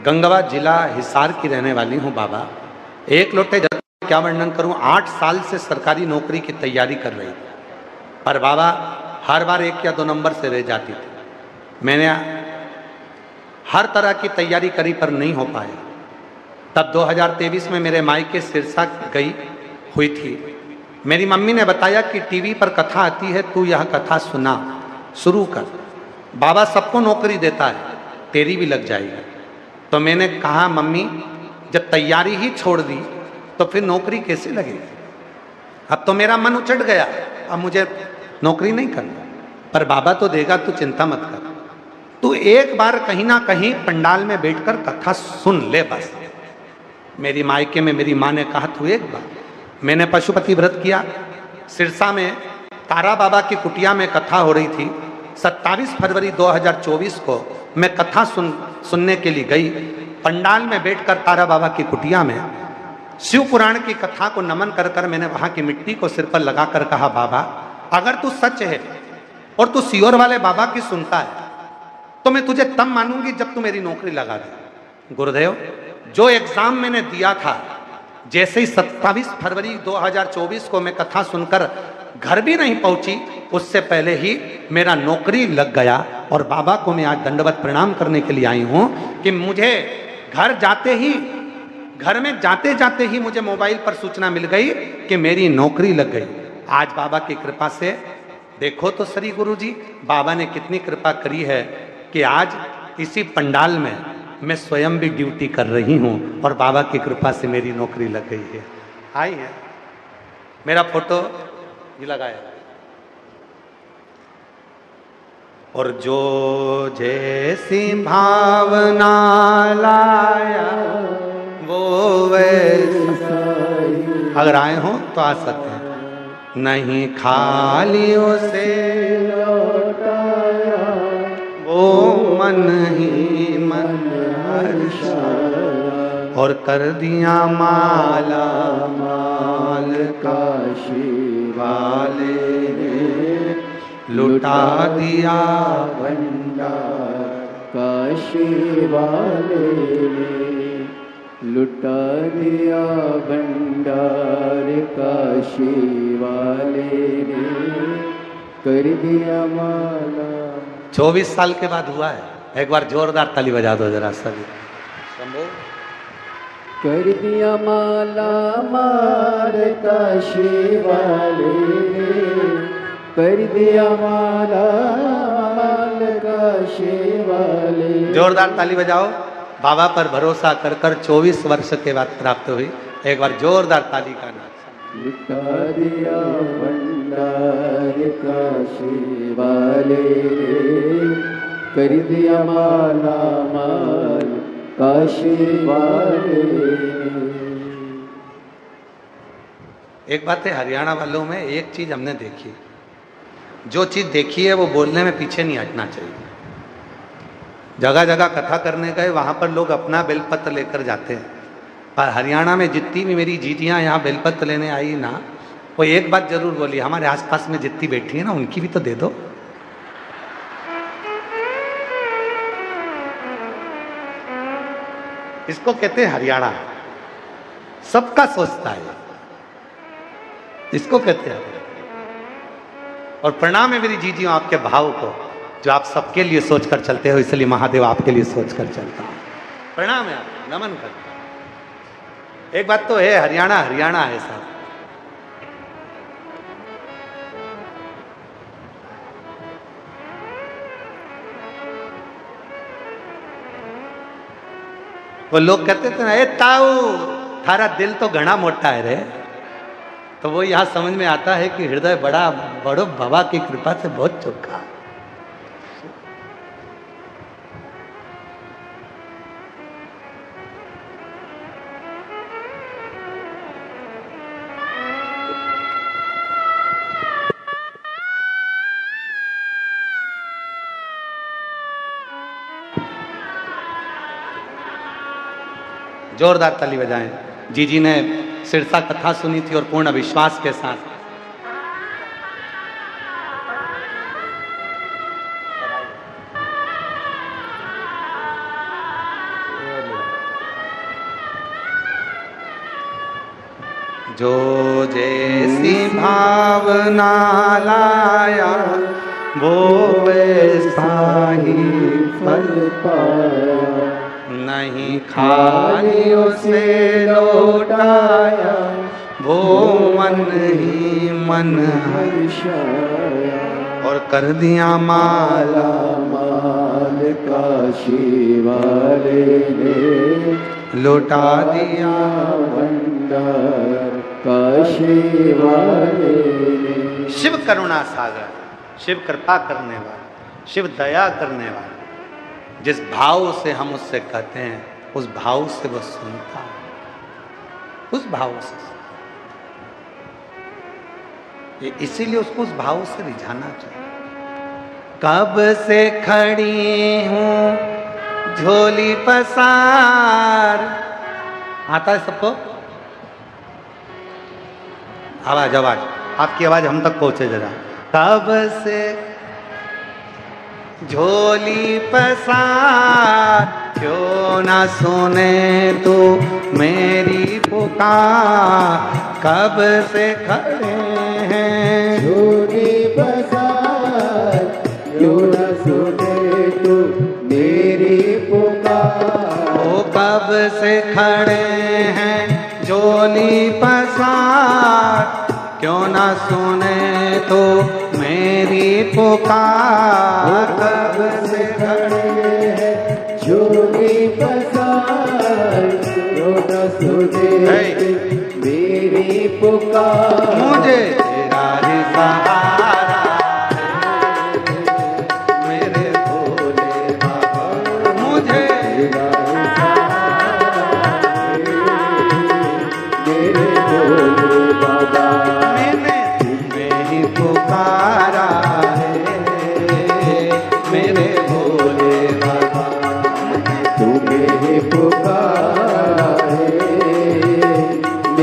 गंगवा, जिला हिसार की रहने वाली हूं। बाबा, एक लोटे जल क्या वर्णन करूं। 8 साल से सरकारी नौकरी की तैयारी कर रही थी, पर बाबा हर बार 1 या 2 नंबर से रह जाती थी। मैंने हर तरह की तैयारी करी पर नहीं हो पाया। तब 2023 में मेरे मायके सिरसा गई हुई थी। मेरी मम्मी ने बताया कि टीवी पर कथा आती है, तू यह कथा सुना, शुरू कर। बाबा सबको नौकरी देता है, तेरी भी लग जाएगी। तो मैंने कहा, मम्मी जब तैयारी ही छोड़ दी तो फिर नौकरी कैसे लगेगी? अब तो मेरा मन उचट गया, अब मुझे नौकरी नहीं करना। पर बाबा तो देगा, तू चिंता मत कर। तू एक बार कहीं ना कहीं पंडाल में बैठकर कथा सुन ले बस। मेरी मायके में मेरी माँ ने कहा, तू एक बार। मैंने पशुपति व्रत किया। सिरसा में तारा बाबा की कुटिया में कथा हो रही थी। 27 फरवरी 2024 को मैं कथा सुनने के लिए गई। पंडाल में बैठकर तारा बाबा की कुटिया में शिव पुराण की कथा को नमन कर कर मैंने वहां की मिट्टी को सिर पर लगाकर कहा, बाबा अगर तू सच है और तू सीहोर वाले बाबा की सुनता है तो मैं तुझे तब मानूंगी जब तू मेरी नौकरी लगा दे। गुरुदेव, जो एग्जाम मैंने दिया था, जैसे ही 27 फरवरी 2024 को मैं कथा सुनकर घर भी नहीं पहुंची, उससे पहले ही मेरा नौकरी लग गया। और बाबा को मैं आज दंडवत प्रणाम करने के लिए आई हूं कि मुझे घर में जाते जाते ही मुझे मोबाइल पर सूचना मिल गई कि मेरी नौकरी लग गई। आज बाबा की कृपा से देखो तो सरी गुरु जी, बाबा ने कितनी कृपा करी है कि आज इसी पंडाल में मैं स्वयं भी ड्यूटी कर रही हूं और बाबा की कृपा से मेरी नौकरी लग गई है। आई है, मेरा फोटो ये लगाया। और जो जैसी भावना लाया वो वैसा, अगर आए हो तो आ सकते हैं, नहीं खाली उसे लौटाया वो मन ही मन हर्षाया, और कर दिया माला माल काशी वाले ने, लुटा दिया भंडार काशी वाले ने, लुटा दिया भंडार काशी वाले ने, कर दिया माला। 24 साल के बाद हुआ है। एक बार जोरदार ताली बजा दो जरा सभी। शंभू। कर दिया माला मार काशी वाले ने, कर दिया माला माल काशी वाले। जोरदार ताली बजाओ। बाबा पर भरोसा कर कर 24 वर्ष के बाद प्राप्त हुई। एक बार जोरदार ताली का नाम। लुटा दिया भंडार काशी वाले ने, कर दिया माला माल काशी वाले ने। एक बात है, हरियाणा वालों में एक चीज हमने देखी, जो चीज देखी है वो बोलने में पीछे नहीं हटना चाहिए। जगह जगह कथा करने गए, वहां पर लोग अपना बेलपत्र लेकर जाते हैं, पर हरियाणा में जितनी भी मेरी जीजियां यहाँ बेलपत्र लेने आई ना, वो एक बात जरूर बोली, हमारे आसपास में जितनी बैठी है ना उनकी भी तो दे दो। इसको कहते हैं हरियाणा, सबका सोचता है, इसको कहते हैं। और प्रणाम है मेरी जीजियों आपके भाव को, जो आप सबके लिए सोचकर चलते हो, इसलिए महादेव आपके लिए सोचकर चलता हूं। प्रणाम है, आप नमन कर। एक बात तो है, हरियाणा हरियाणा है साहब। वो लोग कहते थे ना, ए ताऊ थारा दिल तो घना मोटा है रे, तो वो यहां समझ में आता है कि हृदय बड़ा बड़ो बाबा की कृपा से बहुत चौका। जोरदार ताली बजाएं। जीजी ने सिरसा कथा सुनी थी और पूर्ण विश्वास के साथ। जो जैसी भावना लाया वो वैसा ही फल पाया, नहीं खाली उसे लौटाया वो मन ही मन हर्षाया, और कर दिया माला माल काशी वाले ने, लौटा दिया भंडार काशी वाले ने। शिव करुणा सागर, शिव कृपा करने वाला, शिव दया करने वाला, जिस भाव से हम उससे कहते हैं उस भाव से वो सुनता है, उस भाव से। इसीलिए उसको उस भाव से रिझाना चाहिए। कब से खड़ी हूं झोली पसार, आता है सबको? आवाज आवाज, आपकी आवाज हम तक पहुंचे जरा। कब से झोली पसार, क्यों ना सुने तू मेरी पुकार। कब से खड़े हैं झोली पसार, क्यों न सुने तू मेरी पुकार। वो कब से खड़े हैं झोली पसार, क्यों ना सुने तो मेरी पुकार। कब से खड़े हैं झोली पसार, क्यों न सुने मेरी पुकार। मुझे तेरा ही सहारा है,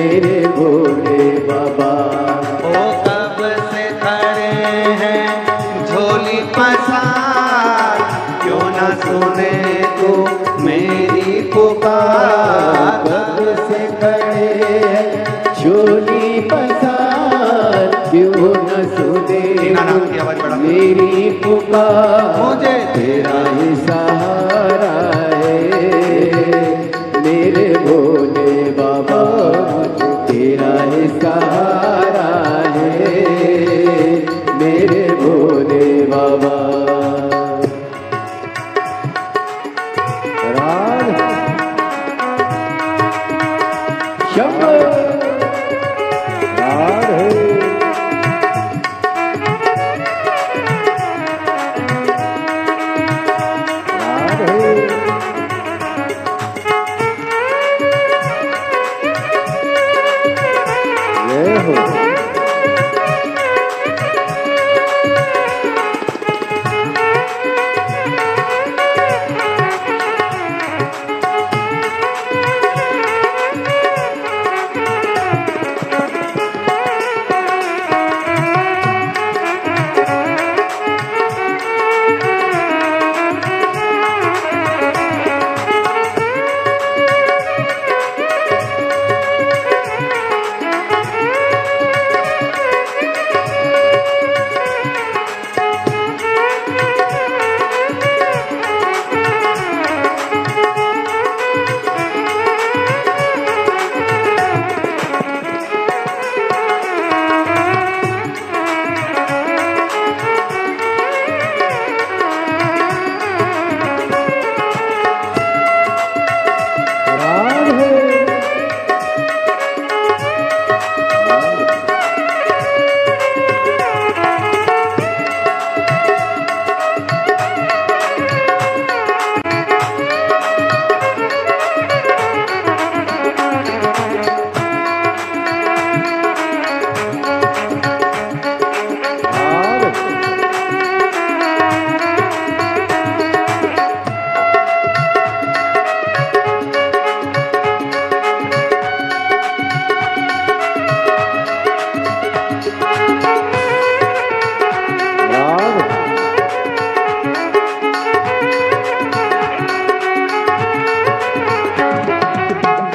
मेरे भोले बाबा। ओ कब से खड़े हैं झोली पसार, क्यों ना सुने तू मेरी पुकार। कब से खड़े हैं झोली पसार, क्यों न सुने दीनानाथ की आवाज बढ़ा मेरी पुकार। मुझे तेरा ही सहारा है मेरे भोले बाबा, तेरा ही सहारा है मेरे भोले बाबा। राग शंभो राग है।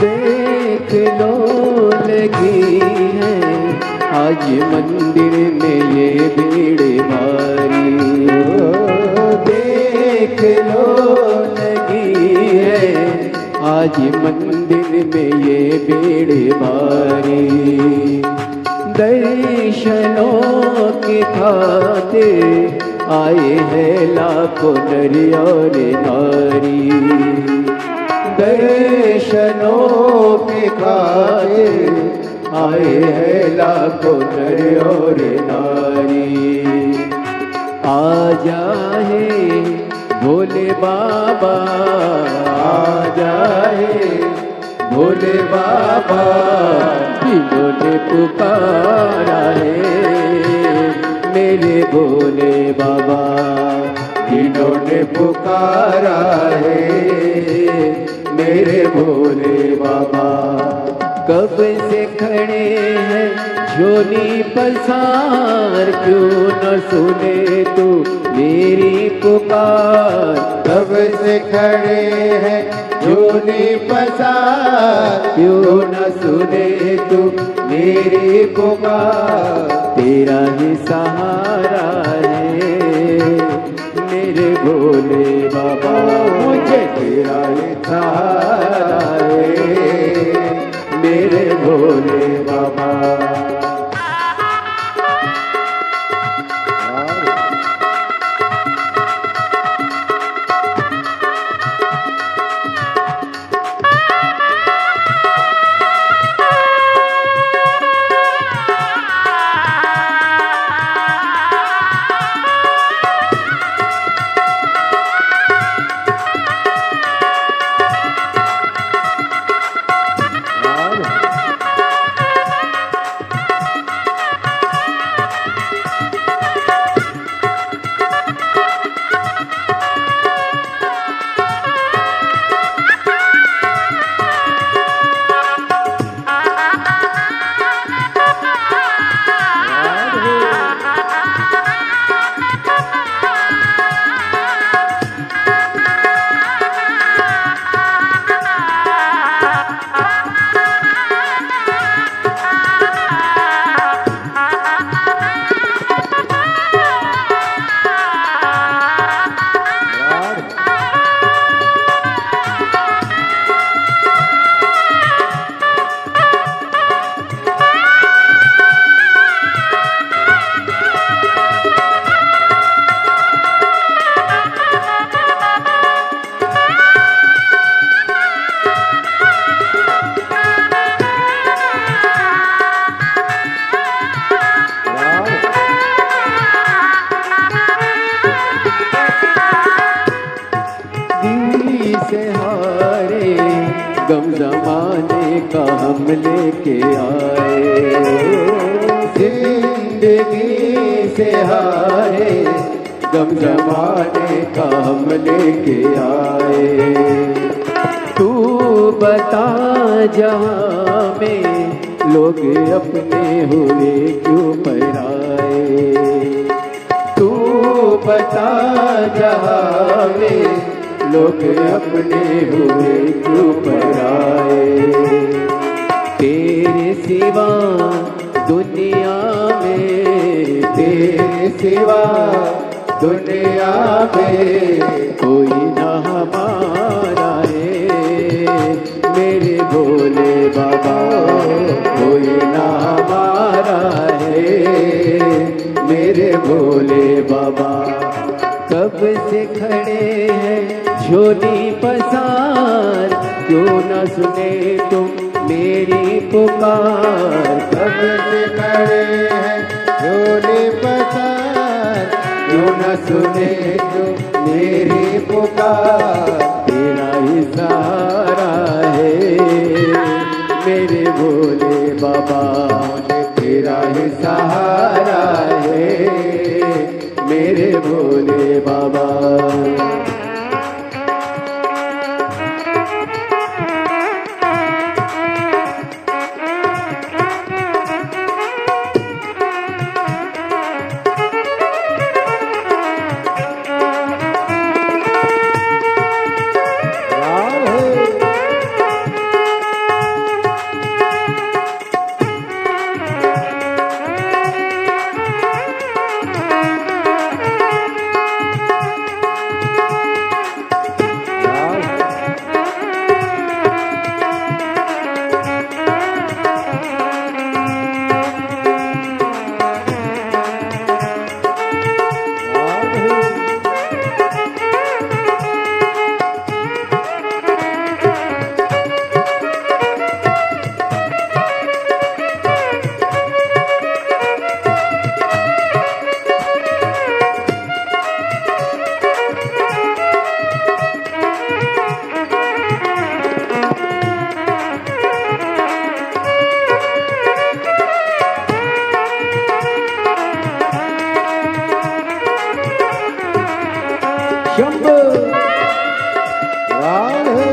देख लो लगी है आज मंदिर में ये भीड़ भारी। देख लो लगी है आज मंदिर में ये भीड़ भारी। दर्शनों की खातिर आए हैं लाखों नर और नारी। दर्शनों के खातिर आए हैं लाखों नर और नारी। आ जाए भोले बाबा, आ जाए भोले बाबा, जिन्होंने पुकारा है मेरे भोले बाबा, जिन्होंने पुकारा है मेरे भोले बाबा। कब से खड़े हैं झोली पसार, क्यों न सुने तू मेरी पुकार। कब से खड़े हैं झोली पसार, क्यों न सुने तू मेरी पुकार। तेरा ही सहारा है मेरे भोले बाबा, मुझे तेरा ही सहारा है मेरे भोले बाबा। का हम लेके आए। जिंदगी से हारे गम जमाने का हम लेके आए। तू बता जहाँ में लोग अपने हुए क्यों पराए। तू बता जहाँ में लोग अपने हुए क्यों पराए। तेरे सिवा दुनिया में, तेरे सिवा दुनिया में कोई ना हमारा है। मेरे भोले बाबा कोई ना हमारा है। मेरे भोले बाबा कब से खड़े हैं झोली पसार, क्यों न सुने तुम मेरी पुकार। कब से खड़े हैं झोली पसार, क्यों न सुने तुम मेरी पुकार। तेरा ही सहारा है मेरे भोले बाबा, तेरा ही सहारा है मेरे भोले बाबा। शंभू राधे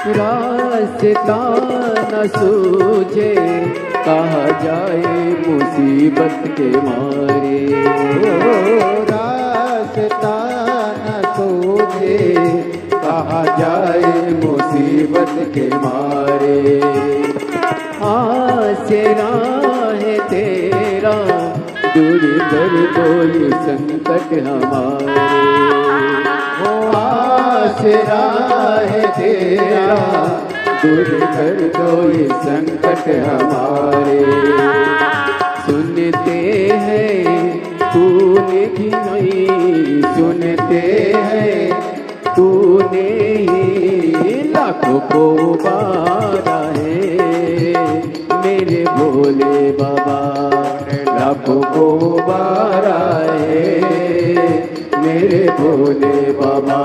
रास्ता न सूझे कहा जाए मुसीबत के मारे। रास्ता न सूझे कहा जाए मुसीबत के मारे। आसरा है तेरा दूर कर दो ये संकट हमारे। आसरा है तेरा दूर कर दो ये संकट हमारे। सुनते हैं तूने भी नहीं, सुनते हैं तूने ही लाखों को बारा है मेरे भोले बाबा। लाखों को बारा है मेरे भोले बाबा।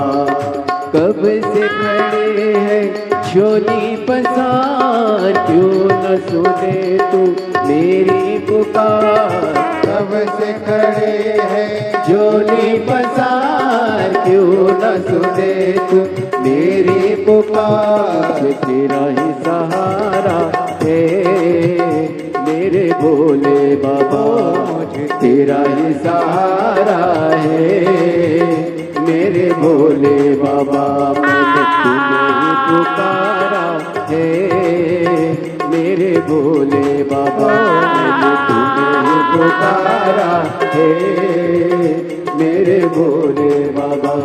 कब से खड़े हैं झोली पसार, क्यों न सुने तू मेरी पुकार। कब से खड़े हैं झोली पसार, क्यों न सुने तू मेरी पुकार। तेरा ही सहारा है मेरे भोले बाबा, तेरा ही सहारा है मेरे भोले बाबा। मैंने तुम्हें पुकारा है मेरे भोले बाबा। मैंने तुम्हें पुकारा है मेरे भोले बाबा।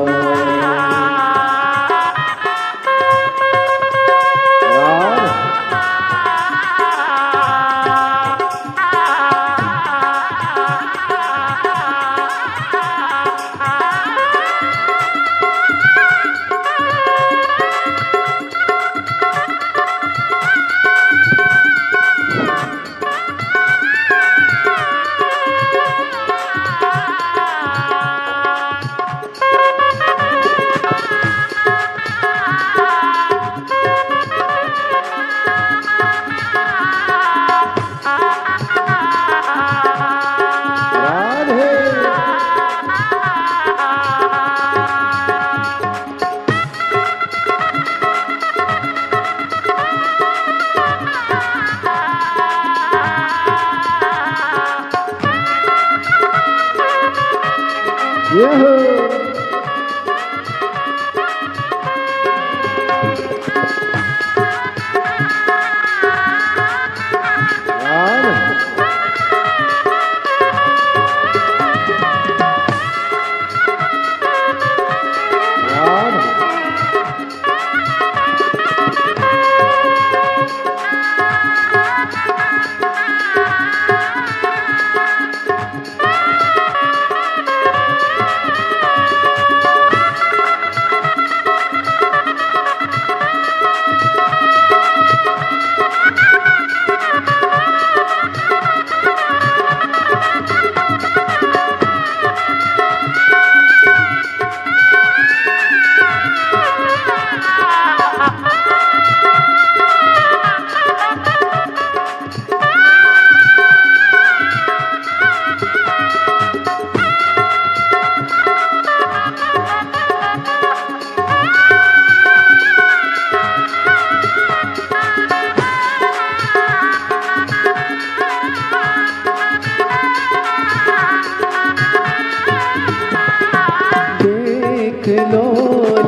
ये हो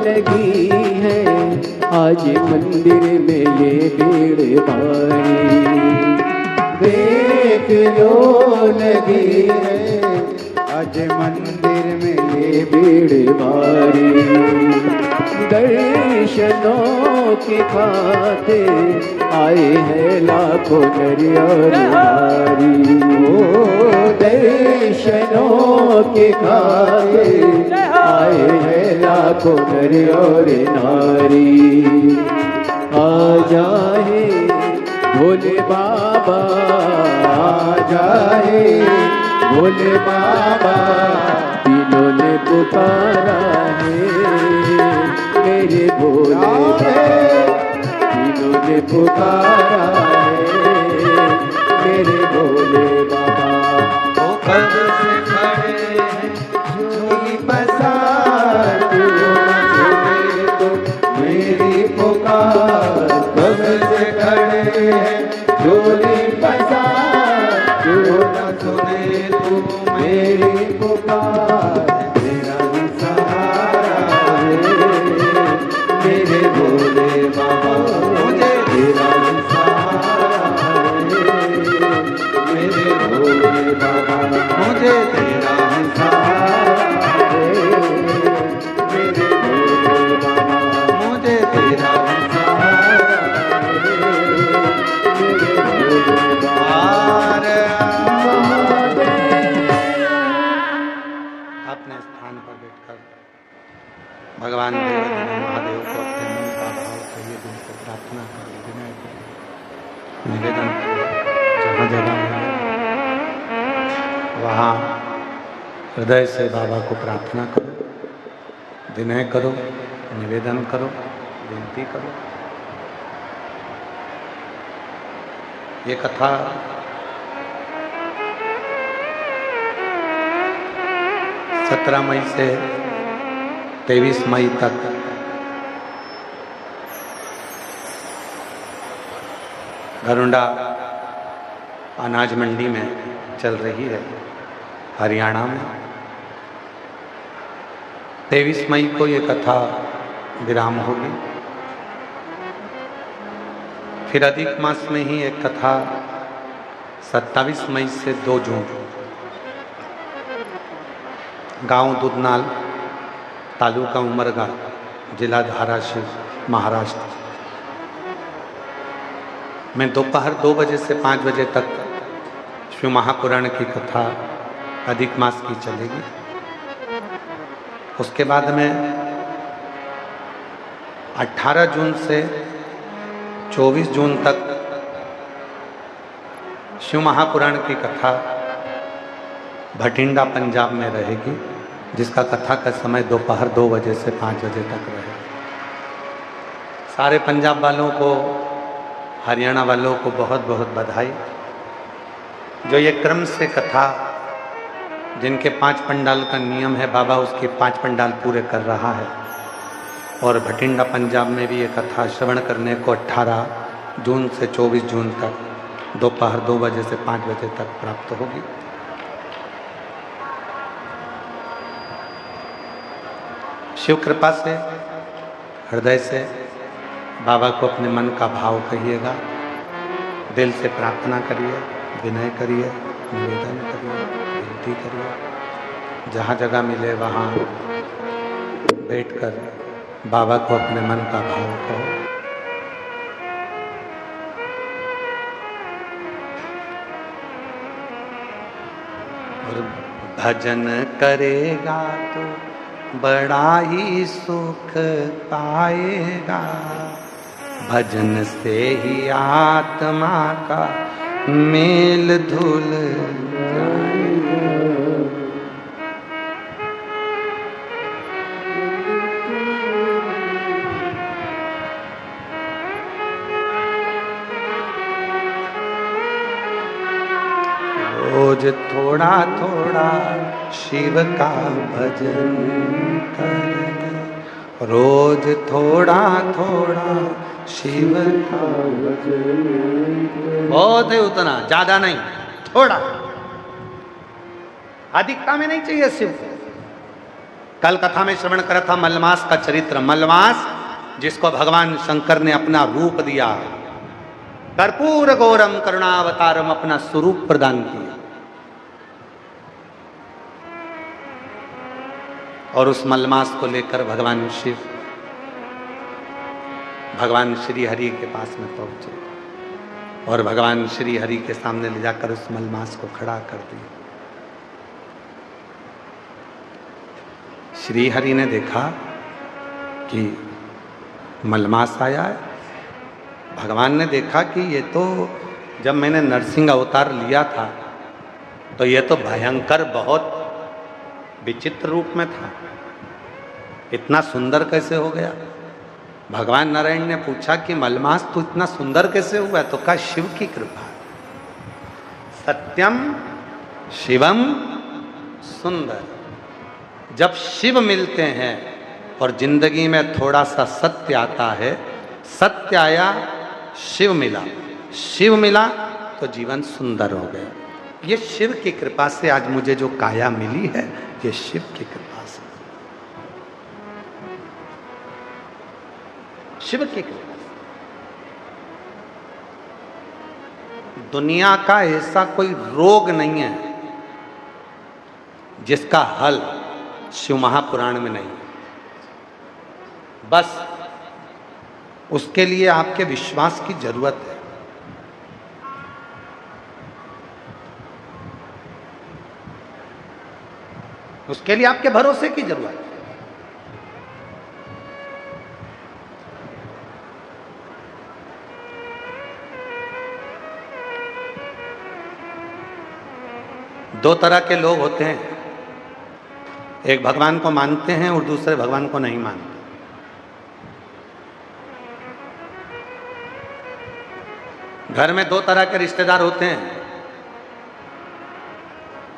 लगी है आज मंदिर में ये भीड़ भारी, देख लो लगी है आज मंदिर में ये भीड़ भारी। दर्शनों की खातिर आए हैं लाखों नर और नारी, ओ दर्शनों की खातिर आए हैं लाखों नर और नारी। आ जाए भोले बाबा, आ जाए भोले बाबा, तीनों ने पुकारा है मेरे भोले बाबा, तीनों ने पुकारा है मेरे भोले बाबा। वो कब से खड़े हैं झोली पसार, क्यों न सुने तो मेरी पुकार, कब से खड़े हैं झोली पसार, क्यों न सुने तो मेरी पुकार। तेरा ही सहारा है मेरे भोले बाबा, मुझे तेरा ही सहारा है मेरे भोले बाबा, मुझे तेरा ही सहारा है मेरे भोले बाबा, मुझे तेरा ही सहारा है मेरे भोले बाबा। अपने स्थान पर बैठकर भगवान देव महादेव को अपने मन का भाव चाहिए दिल से प्रार्थना करो, विनय करो, निवेदन करो। जहाँ जगह मिले वहाँ हृदय से बाबा को प्रार्थना करो, विनय करो, निवेदन करो, विनती करो। ये कथा 17 मई से 23 मई तक घरुंडा अनाज मंडी में चल रही है, हरियाणा में। 23 मई को ये कथा विराम होगी। फिर अधिक मास में ही एक कथा 27 मई से 2 जून गांव दुधनाल, तालुका उमरगा, जिला धाराशिव, महाराष्ट्र में दोपहर 2 बजे से 5 बजे तक शिव महापुराण की कथा अधिक मास की चलेगी। उसके बाद में 18 जून से 24 जून तक शिव महापुराण की कथा भटिंडा पंजाब में रहेगी, जिसका कथा का समय दोपहर 2 बजे से 5 बजे तक रहेगा। सारे पंजाब वालों को, हरियाणा वालों को बहुत बहुत बधाई, जो ये क्रम से कथा, जिनके 5 पंडाल का नियम है, बाबा उसके 5 पंडाल पूरे कर रहा है। और भटिंडा पंजाब में भी ये कथा श्रवण करने को 18 जून से 24 जून तक दोपहर 2 बजे से 5 बजे तक प्राप्त होगी। शिव कृपा से हृदय से बाबा को अपने मन का भाव कहिएगा, दिल से प्रार्थना करिए, विनय करिए, निवेदन करिए, विनती करिए। जहाँ जगह मिले वहाँ बैठकर बाबा को अपने मन का भाव कहो। और भजन करेगा तो बड़ा ही सुख पाएगा, भजन से ही आत्मा का मेल धुल जाएगा। रोज थोड़ा थोड़ा शिव का भजन कर, रोज थोड़ा थोड़ा शिव का भजन। बहुत है उतना, ज्यादा नहीं, थोड़ा, अधिकता में नहीं चाहिए शिव को। कल कथा में श्रवण करा था मलमास का चरित्र। मलमास जिसको भगवान शंकर ने अपना रूप दिया, कर्पूर गौरम करुणावतारम, अपना स्वरूप प्रदान किया। और उस मलमास को लेकर भगवान शिव भगवान श्री हरि के पास में पहुंचे और भगवान श्री हरि के सामने ले जाकर उस मलमास को खड़ा कर दिया। श्री हरि ने देखा कि मलमास आया है। भगवान ने देखा कि ये तो जब मैंने नरसिंह अवतार लिया था तो ये तो भयंकर बहुत विचित्र रूप में था, इतना सुंदर कैसे हो गया। भगवान नारायण ने पूछा कि मलमास तू इतना सुंदर कैसे हुआ? तो कहा शिव की कृपा। सत्यम शिवम सुंदर। जब शिव मिलते हैं और जिंदगी में थोड़ा सा सत्य आता है, सत्य आया, शिव मिला, शिव मिला तो जीवन सुंदर हो गया। ये शिव की कृपा से आज मुझे जो काया मिली है, ये शिव की कृपा से, शिव की कृपा से। दुनिया का ऐसा कोई रोग नहीं है जिसका हल शिव महापुराण में नहीं। बस उसके लिए आपके विश्वास की जरूरत है। उसके लिए आपके भरोसे की जरूरत है। दो तरह के लोग होते हैं, एक भगवान को मानते हैं और दूसरे भगवान को नहीं मानते। घर में दो तरह के रिश्तेदार होते हैं,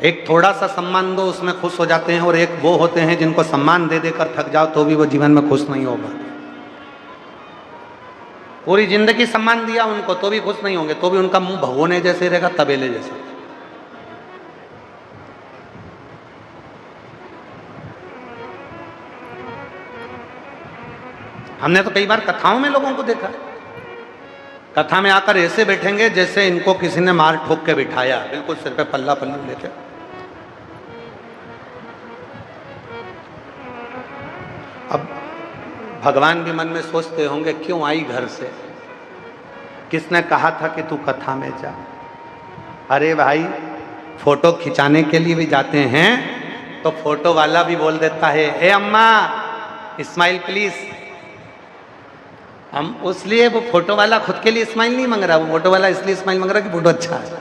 एक थोड़ा सा सम्मान दो उसमें खुश हो जाते हैं, और एक वो होते हैं जिनको सम्मान दे देकर थक जाओ तो भी वो जीवन में खुश नहीं होगा। पूरी जिंदगी सम्मान दिया उनको तो भी खुश नहीं होंगे, तो भी उनका मुंह भगोने जैसे रहेगा, तबेले जैसा। हमने तो कई बार कथाओं में लोगों को देखा, कथा में आकर ऐसे बैठेंगे जैसे इनको किसी ने मार ठोक के बिठाया, बिल्कुल सिर पे पल्ला पल्लू लेके। अब भगवान भी मन में सोचते होंगे क्यों आई घर से, किसने कहा था कि तू कथा में जा। अरे भाई, फोटो खिंचाने के लिए भी जाते हैं तो फोटो वाला भी बोल देता है, ए अम्मा स्माइल प्लीज। हम उसलिए, वो फोटो वाला खुद के लिए स्माइल नहीं मांग रहा, वो फोटो वाला इसलिए स्माइल मांग रहा कि फोटो अच्छा है।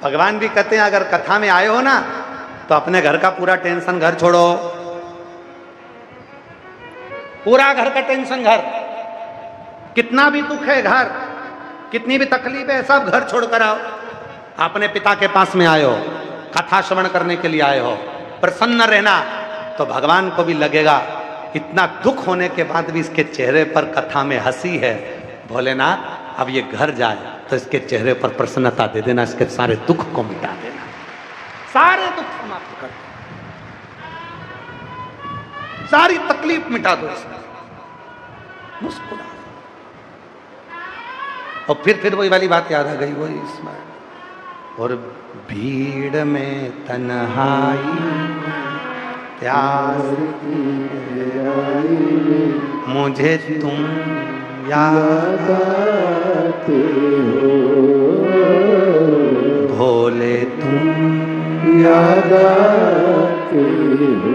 भगवान भी कहते हैं अगर कथा में आए हो ना तो अपने घर का पूरा टेंशन घर छोड़ो, पूरा घर का टेंशन घर, कितना भी दुख है घर, कितनी भी तकलीफ है, सब घर छोड़कर आओ। अपने पिता के पास में आए हो, कथा श्रवण करने के लिए आए हो, प्रसन्न रहना, तो भगवान को भी लगेगा इतना दुख होने के बाद भी इसके चेहरे पर कथा में हंसी है, भोलेनाथ अब ये घर जाए तो इसके चेहरे पर प्रसन्नता दे देना, इसके सारे दुख को मिटा देना, सारे दुख समाप्त कर। सारी तकलीफ मिटा दो इसमें, मुस्कुरा। और फिर वही वाली बात याद आ गई, वही इसमें, और भीड़ में तन्हाई प्यास मुझे तुम याद आते हो, भोले तुम याद आते हो।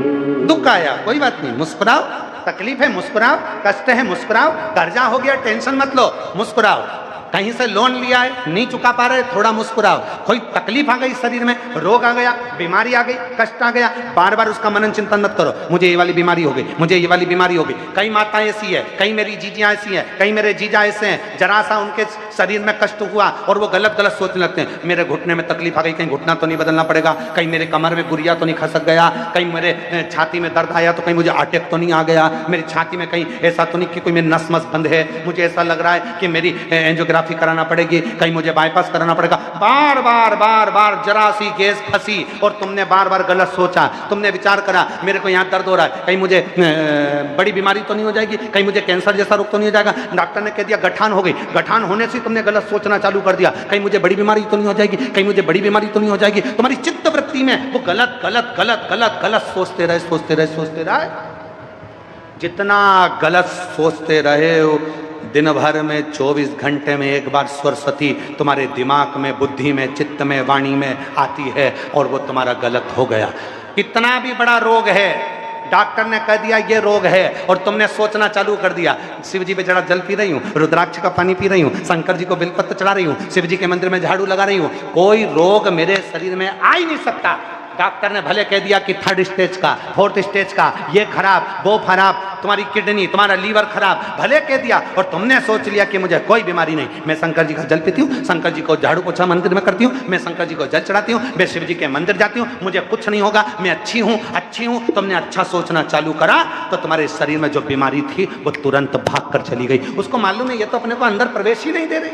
दुख आया कोई बात नहीं, मुस्कुराओ, तकलीफ है मुस्कुराओ, कष्ट है मुस्कुराओ, कर्जा हो गया टेंशन मत लो, मुस्कुराओ। कहीं से लोन लिया है नहीं चुका पा रहे, थोड़ा मुस्कुराओ। कोई तकलीफ आ गई शरीर में, रोग आ गया, बीमारी आ गई, कष्ट आ गया, बार बार उसका मनन चिंतन मत करो, मुझे ये वाली बीमारी हो गई, मुझे ये वाली बीमारी हो गई। कई माताएं ऐसी है, कई मेरी जीजियां ऐसी हैं, कई मेरे जीजा ऐसे हैं, जरा सा उनके शरीर में कष्ट हुआ और वो गलत गलत सोचने लगते हैं, मेरे घुटने में तकलीफ आ गई, कहीं घुटना तो नहीं बदलना पड़ेगा, कहीं मेरे कमर में गुरिया तो नहीं खसक गया, कहीं मेरे छाती में दर्द आया तो कहीं मुझे अटैक तो नहीं आ गया, मेरी छाती में कहीं ऐसा तो नहीं कि कोई मेरी नस मस बंद है, मुझे ऐसा लग रहा है कि मेरी एंजियोग्राफी कराना पड़ेगी, कहीं मुझे बाईपास कराना पड़ेगा। बार बार बार बार जरा सी गैस फंसी और तुमने बार बार गलत सोचा, तुमने विचार करा मेरे को यहाँ दर्द हो रहा है, कहीं मुझे बड़ी बीमारी तो नहीं हो जाएगी, कहीं मुझे कैंसर जैसा रोग तो नहीं हो जाएगा, डॉक्टर ने कह दिया गठान हो गई, गठान होने से तुमने गलत सोचना चालू कर दिया, कहीं मुझे बड़ी बीमारी तो नहीं हो जाएगी, कहीं मुझे बड़ी बीमारी तो नहीं हो जाएगी। तुम्हारी चित्त वृत्ति में वो गलत गलत गलत गलत गलत सोचते रहे सोचते रहे सोचते रहे, जितना गलत सोचते रहे हो दिन भर में 24 घंटे में एक बार सरस्वती तुम्हारे दिमाग में, बुद्धि में, चित्त में, वाणी में आती है और वो तुम्हारा गलत हो गया। कितना भी बड़ा रोग है, डॉक्टर ने कह दिया ये रोग है और तुमने सोचना चालू कर दिया, शिव जी पे जरा जल पी रही हूँ, रुद्राक्ष का पानी पी रही हूँ, शंकर जी को बेलपत्र चढ़ा रही हूँ, शिव जी के मंदिर में झाड़ू लगा रही हूँ, कोई रोग मेरे शरीर में आ ही नहीं सकता। डॉक्टर ने भले कह दिया कि 3rd स्टेज का, 4th स्टेज का, ये खराब, वो खराब, तुम्हारी किडनी, तुम्हारा लीवर खराब, भले कह दिया और तुमने सोच लिया कि मुझे कोई बीमारी नहीं, मैं शंकर जी का जल पीती हूँ, शंकर जी को झाड़ू पोछा मंदिर में करती हूँ, मैं शंकर जी को जल चढ़ाती हूँ, मैं शिव जी के मंदिर जाती हूँ, मुझे कुछ नहीं होगा, मैं अच्छी हूँ अच्छी हूँ। तुमने अच्छा सोचना चालू करा तो तुम्हारे शरीर में जो बीमारी थी वो तुरंत भाग कर चली गई। उसको मालूम है ये तो अपने को अंदर प्रवेश ही नहीं दे रही।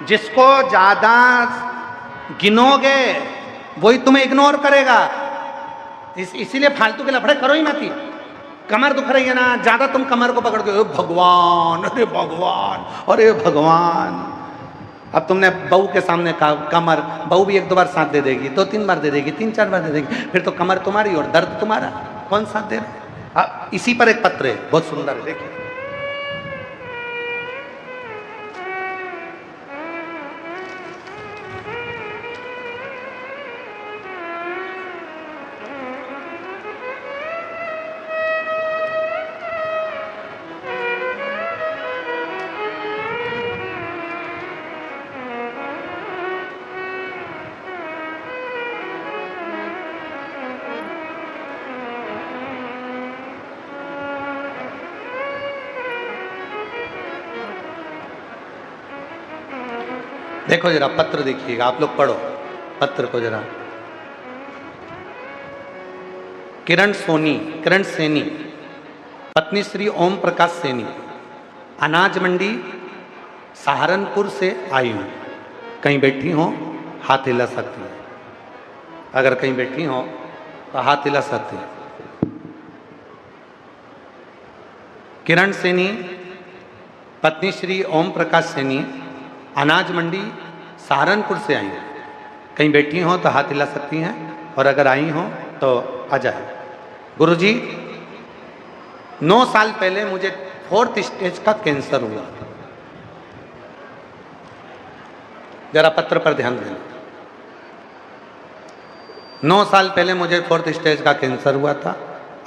जिसको ज्यादा गिनोगे वही तुम्हें इग्नोर करेगा, इसीलिए फालतू के लफड़े करो ही मत। कमर दुख रही है ना, ज्यादा तुम कमर को पकड़ के भगवान, अरे भगवान, अरे भगवान। अब तुमने बहू के सामने कहा कमर, बहू भी 1-2 बार साथ दे देगी, 2-3 बार दे देगी, 3-4 बार दे देगी, फिर तो कमर तुम्हारी और दर्द तुम्हारा, कौन साथ दे रहा? इसी पर एक पत्र है बहुत सुंदर है, देखिए। देखो जरा पत्र देखिएगा, आप लोग पढ़ो पत्र को जरा। किरण सेनी, पत्नी श्री ओम प्रकाश सेनी, अनाज मंडी सहारनपुर से आई हूँ, कहीं बैठी हो हाथ हिला सकती है, अगर कहीं बैठी हो तो हाथ हिला सकती है। किरण सेनी, पत्नी श्री ओम प्रकाश सेनी, अनाज मंडी सहारनपुर से आई हैं, कहीं बैठी हो तो हाथ हिला सकती हैं, और अगर आई हो तो आ जाए। गुरुजी 9 साल पहले मुझे 4th स्टेज का कैंसर हुआ। जरा पत्र पर ध्यान देना। 9 साल पहले मुझे 4th स्टेज का कैंसर हुआ था,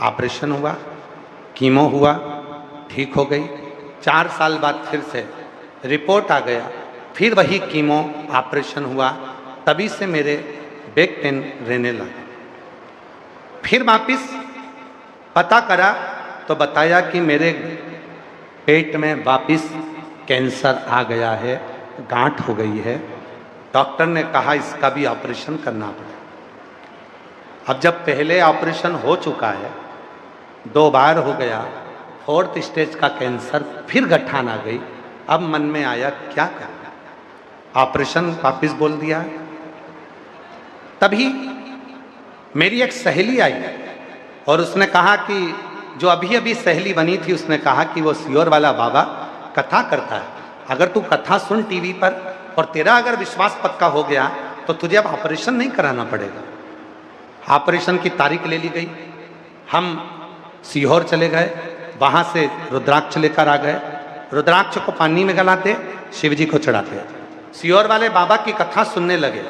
ऑपरेशन हुआ, कीमो हुआ, ठीक हो गई। 4 साल बाद फिर से रिपोर्ट आ गया, फिर वही कीमो, ऑपरेशन हुआ, तभी से मेरे बैक पेन रहने लगा। फिर वापिस पता करा तो बताया कि मेरे पेट में वापिस कैंसर आ गया है, गांठ हो गई है। डॉक्टर ने कहा इसका भी ऑपरेशन करना पड़ेगा। अब जब पहले ऑपरेशन हो चुका है, 2 बार हो गया, 4th स्टेज का कैंसर, फिर गठान आ गई। अब मन में आया क्या करना, ऑपरेशन वापिस बोल दिया। तभी मेरी एक सहेली आई और उसने कहा कि जो अभी अभी सहेली बनी थी, उसने कहा कि वो सियोर वाला बाबा कथा करता है, अगर तू कथा सुन टीवी पर और तेरा अगर विश्वास पक्का हो गया तो तुझे अब ऑपरेशन नहीं कराना पड़ेगा। ऑपरेशन की तारीख ले ली गई, हम सीहोर चले गए, वहां से रुद्राक्ष लेकर आ गए। रुद्राक्ष को पानी में गलाते, शिव जी को चढ़ाते। सीहोर वाले बाबा की कथा सुनने लगे,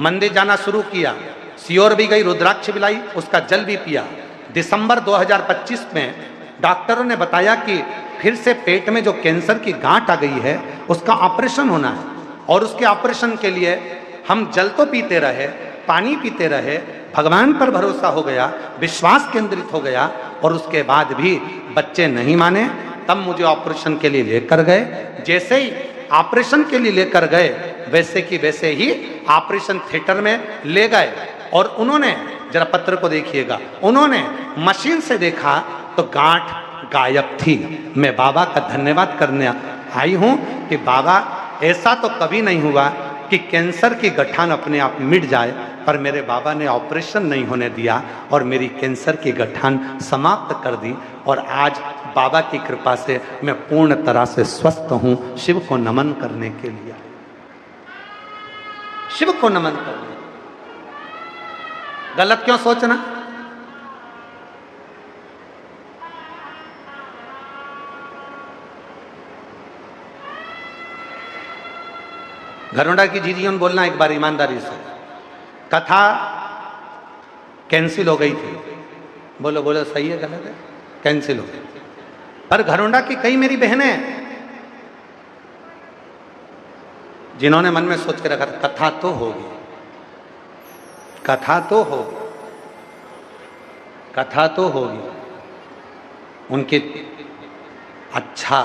मंदिर जाना शुरू किया, सीहोर भी गई, रुद्राक्ष भी लाई, उसका जल भी पिया। दिसंबर 2025 में डॉक्टरों ने बताया कि फिर से पेट में जो कैंसर की गांठ आ गई है उसका ऑपरेशन होना है, और उसके ऑपरेशन के लिए हम जल तो पीते रहे, पानी पीते रहे, भगवान पर भरोसा हो गया, विश्वास केंद्रित हो गया, और उसके बाद भी बच्चे नहीं माने। तब मुझे ऑपरेशन के लिए लेकर गए। जैसे ही ऑपरेशन के लिए लेकर गए वैसे की वैसे ही ऑपरेशन थिएटर में ले गए, और उन्होंने, जरा पत्र को देखिएगा, उन्होंने मशीन से देखा तो गांठ गायब थी। मैं बाबा का धन्यवाद करने आई हूं कि बाबा, ऐसा तो कभी नहीं हुआ कि कैंसर की गठान अपने आप मिट जाए, पर मेरे बाबा ने ऑपरेशन नहीं होने दिया और मेरी कैंसर की गठान समाप्त कर दी, और आज बाबा की कृपा से मैं पूर्ण तरह से स्वस्थ हूं। शिव को नमन करने के लिए, शिव को नमन करने। गलत क्यों सोचना? घरोंडा की जीजी ने बोलना एक बार ईमानदारी से, कथा कैंसिल हो गई थी। बोलो बोलो, सही है गलत है? कैंसिल हो गई। पर घरोंडा की कई मेरी बहनें जिन्होंने मन में सोच के रखा था कथा तो होगी, कथा तो होगी, कथा तो होगी, उनके अच्छा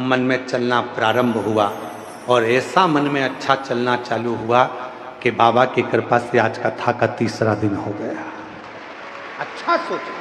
मन में चलना प्रारंभ हुआ, और ऐसा मन में अच्छा चलना चालू हुआ कि बाबा की कृपा से आज कथा का तीसरा दिन हो गया। अच्छा सोचो।